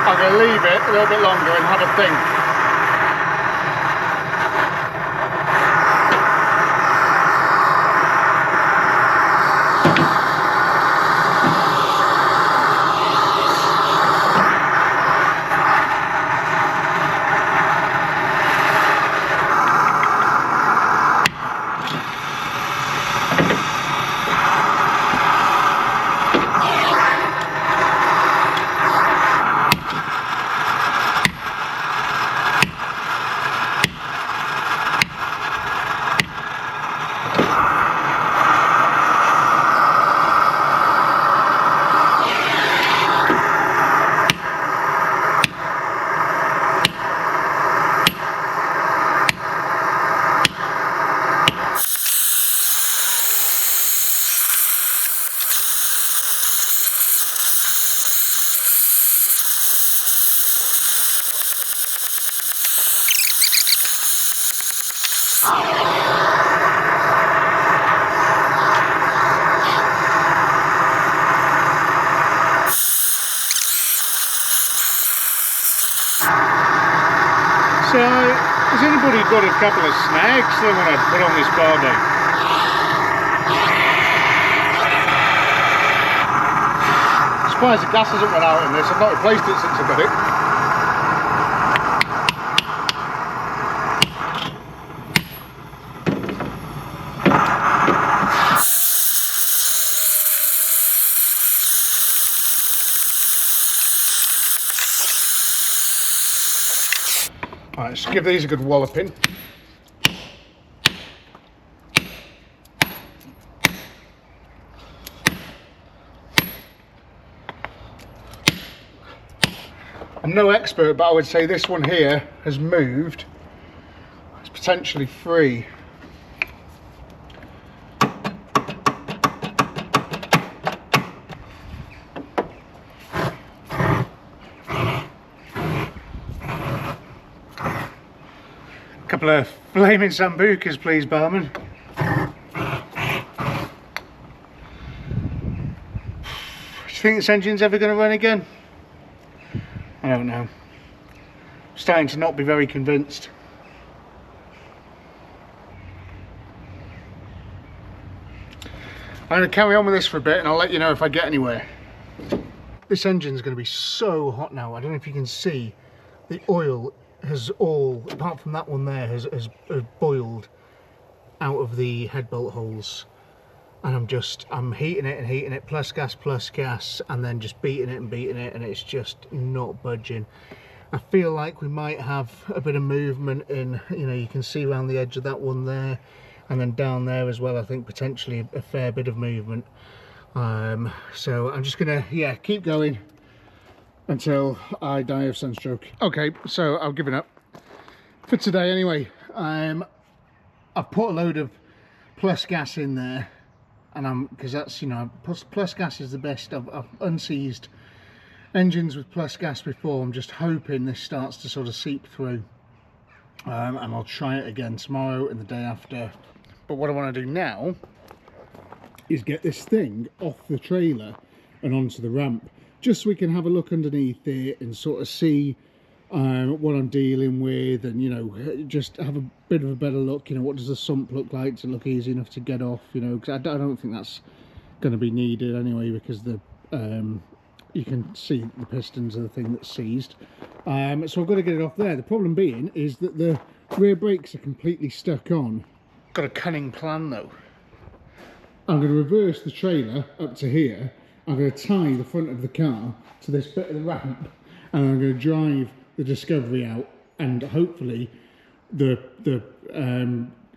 I'm going to leave it a little bit longer and have a think. pretty good a couple of snags that I'm going to put on this barbie. Surprised the gas hasn't run out in this. I've not replaced it since I got it. Alright, let's give these a good walloping. I'm no expert, but I would say this one here has moved. It's potentially free. Couple of flaming sambucas, please, barman. Do you think this engine's ever going to run again? I don't know. I'm starting to not be very convinced. I'm going to carry on with this for a bit and I'll let you know if I get anywhere. This engine's going to be so hot now. I don't know if you can see the oil has all, apart from that one there, has boiled out of the head bolt holes, and I'm heating it, plus gas, and then just beating it, and it's just not budging. I feel like we might have a bit of movement in, you know, you can see around the edge of that one there, and then down there as well. I think potentially a fair bit of movement. So I'm just gonna, yeah, keep going until I die of sunstroke. Okay, so I've given up for today anyway. I've put a load of plus gas in there, and because that's, you know, plus gas is the best. I've unseized engines with plus gas before. I'm just hoping this starts to sort of seep through, and I'll try it again tomorrow and the day after. But what I want to do now is get this thing off the trailer and onto the ramp, just so we can have a look underneath it and sort of see what I'm dealing with, and, you know, just have a bit of a better look. You know, what does the sump look like to look easy enough to get off, you know, because I don't think that's going to be needed anyway, because the you can see the pistons are the thing that's seized. So I've got to get it off there. The problem being is that the rear brakes are completely stuck on. Got a cunning plan though. I'm going to reverse the trailer up to here. I'm going to tie the front of the car to this bit of the ramp, and I'm going to drive the Discovery out, and hopefully the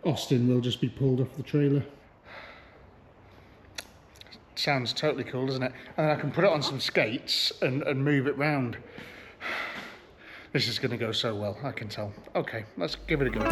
Austin will just be pulled off the trailer. Sounds totally cool, doesn't it? And then I can put it on some skates and move it round. This is going to go so well, I can tell. Okay, let's give it a go.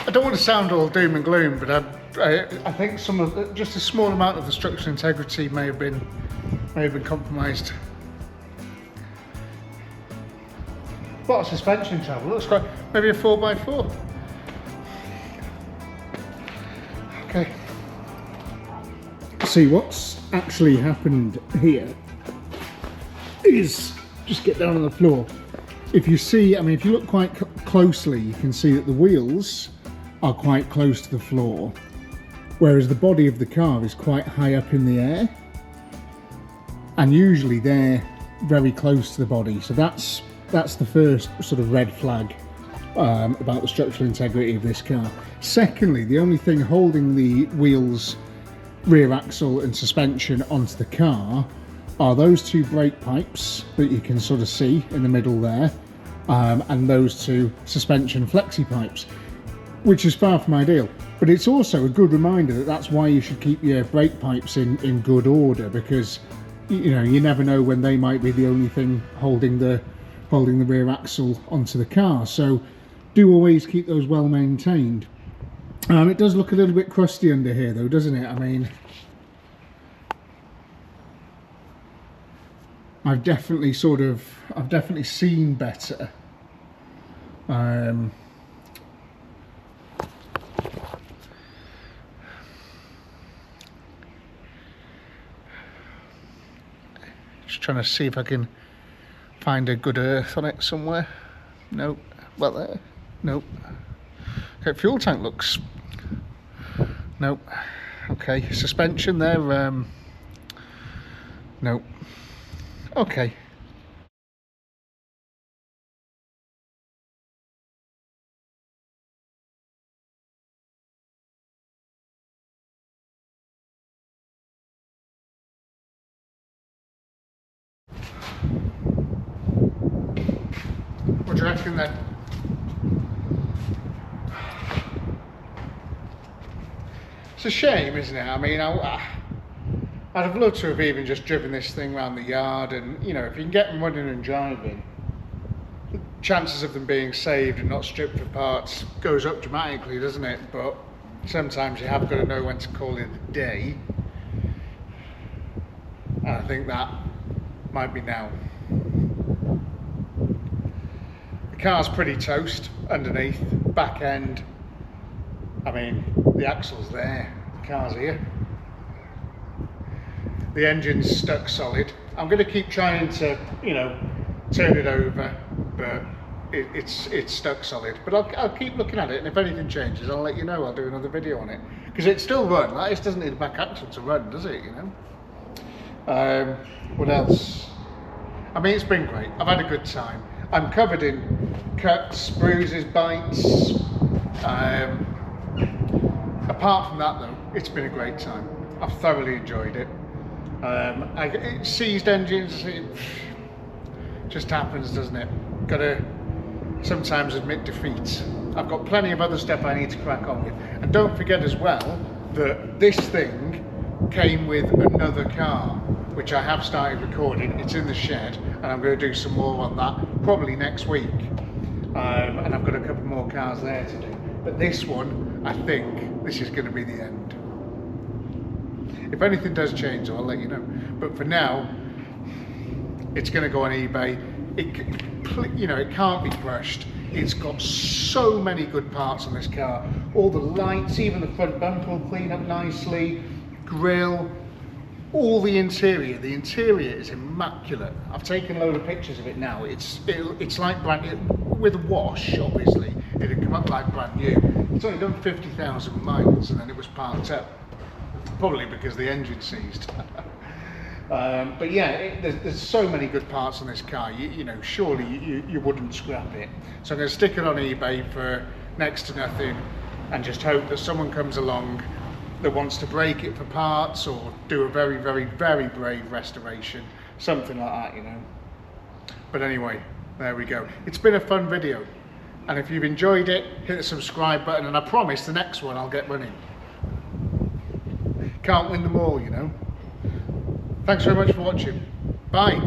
I don't want to sound all doom and gloom, but I think some of just a small amount of the structural integrity may have been compromised. A lot of suspension travel. Looks like maybe a 4x4. Okay. See, what's actually happened here is, just get down on the floor. If you see, I mean, if you look quite closely, you can see that the wheels are quite close to the floor, whereas the body of the car is quite high up in the air. And usually they're very close to the body. So that's the first sort of red flag about the structural integrity of this car. Secondly, the only thing holding the wheels, rear axle and suspension onto the car are those two brake pipes that you can sort of see in the middle there, and those two suspension flexi pipes, which is far from ideal. But it's also a good reminder that that's why you should keep your brake pipes in good order, because you know, you never know when they might be the only thing holding the rear axle onto the car. So do always keep those well maintained. It does look a little bit crusty under here though, doesn't it? I mean, I've definitely seen better. Just trying to see if I can find a good earth on it somewhere. Nope. Well, there. Nope. Okay, fuel tank looks. Nope. Okay, suspension there. Nope. Okay. What do you reckon then? It's a shame, isn't it? I mean, I'd have loved to have even just driven this thing around the yard, and you know, if you can get them running and driving, chances of them being saved and not stripped for parts goes up dramatically, doesn't it? But sometimes you have got to know when to call it a day, and I think that might be now. The car's pretty toast underneath, back end. I mean, the axle's there, the car's here. The engine's stuck solid. I'm going to keep trying to, you know, turn it over, but it's stuck solid. But I'll keep looking at it, and if anything changes, I'll let you know. I'll do another video on it, because it still runs. Like, it doesn't need a back axle to run, does it? You know. What else? I mean, it's been great. I've had a good time. I'm covered in cuts, bruises, bites. Apart from that though, it's been a great time. I've thoroughly enjoyed it. Seized engines, it just happens, doesn't it? Gotta sometimes admit defeat. I've got plenty of other stuff I need to crack on with. And don't forget as well that this thing came with another car, which I have started recording. It's in the shed, and I'm going to do some more on that probably next week. And I've got a couple more cars there to do. But this one, I think this is going to be the end. If anything does change, I'll let you know. But for now, it's going to go on eBay. You know, it can't be crushed. It's got so many good parts on this car. All the lights, even the front bumper will clean up nicely. Grille, all the interior. The interior is immaculate. I've taken a load of pictures of it now. It's like brand new. With a wash, obviously, it'd come up like brand new. It's only done 50,000 miles, and then it was parked up. Probably because the engine seized. But yeah, there's so many good parts on this car. You know, surely you wouldn't scrap it. So I'm going to stick it on eBay for next to nothing, and just hope that someone comes along that wants to break it for parts or do a very, very, very brave restoration, something like that, you know. But anyway, there we go. It's been a fun video, and if you've enjoyed it, hit the subscribe button, and I promise the next one I'll get running. Can't win them all, you know. Thanks very much for watching. Bye.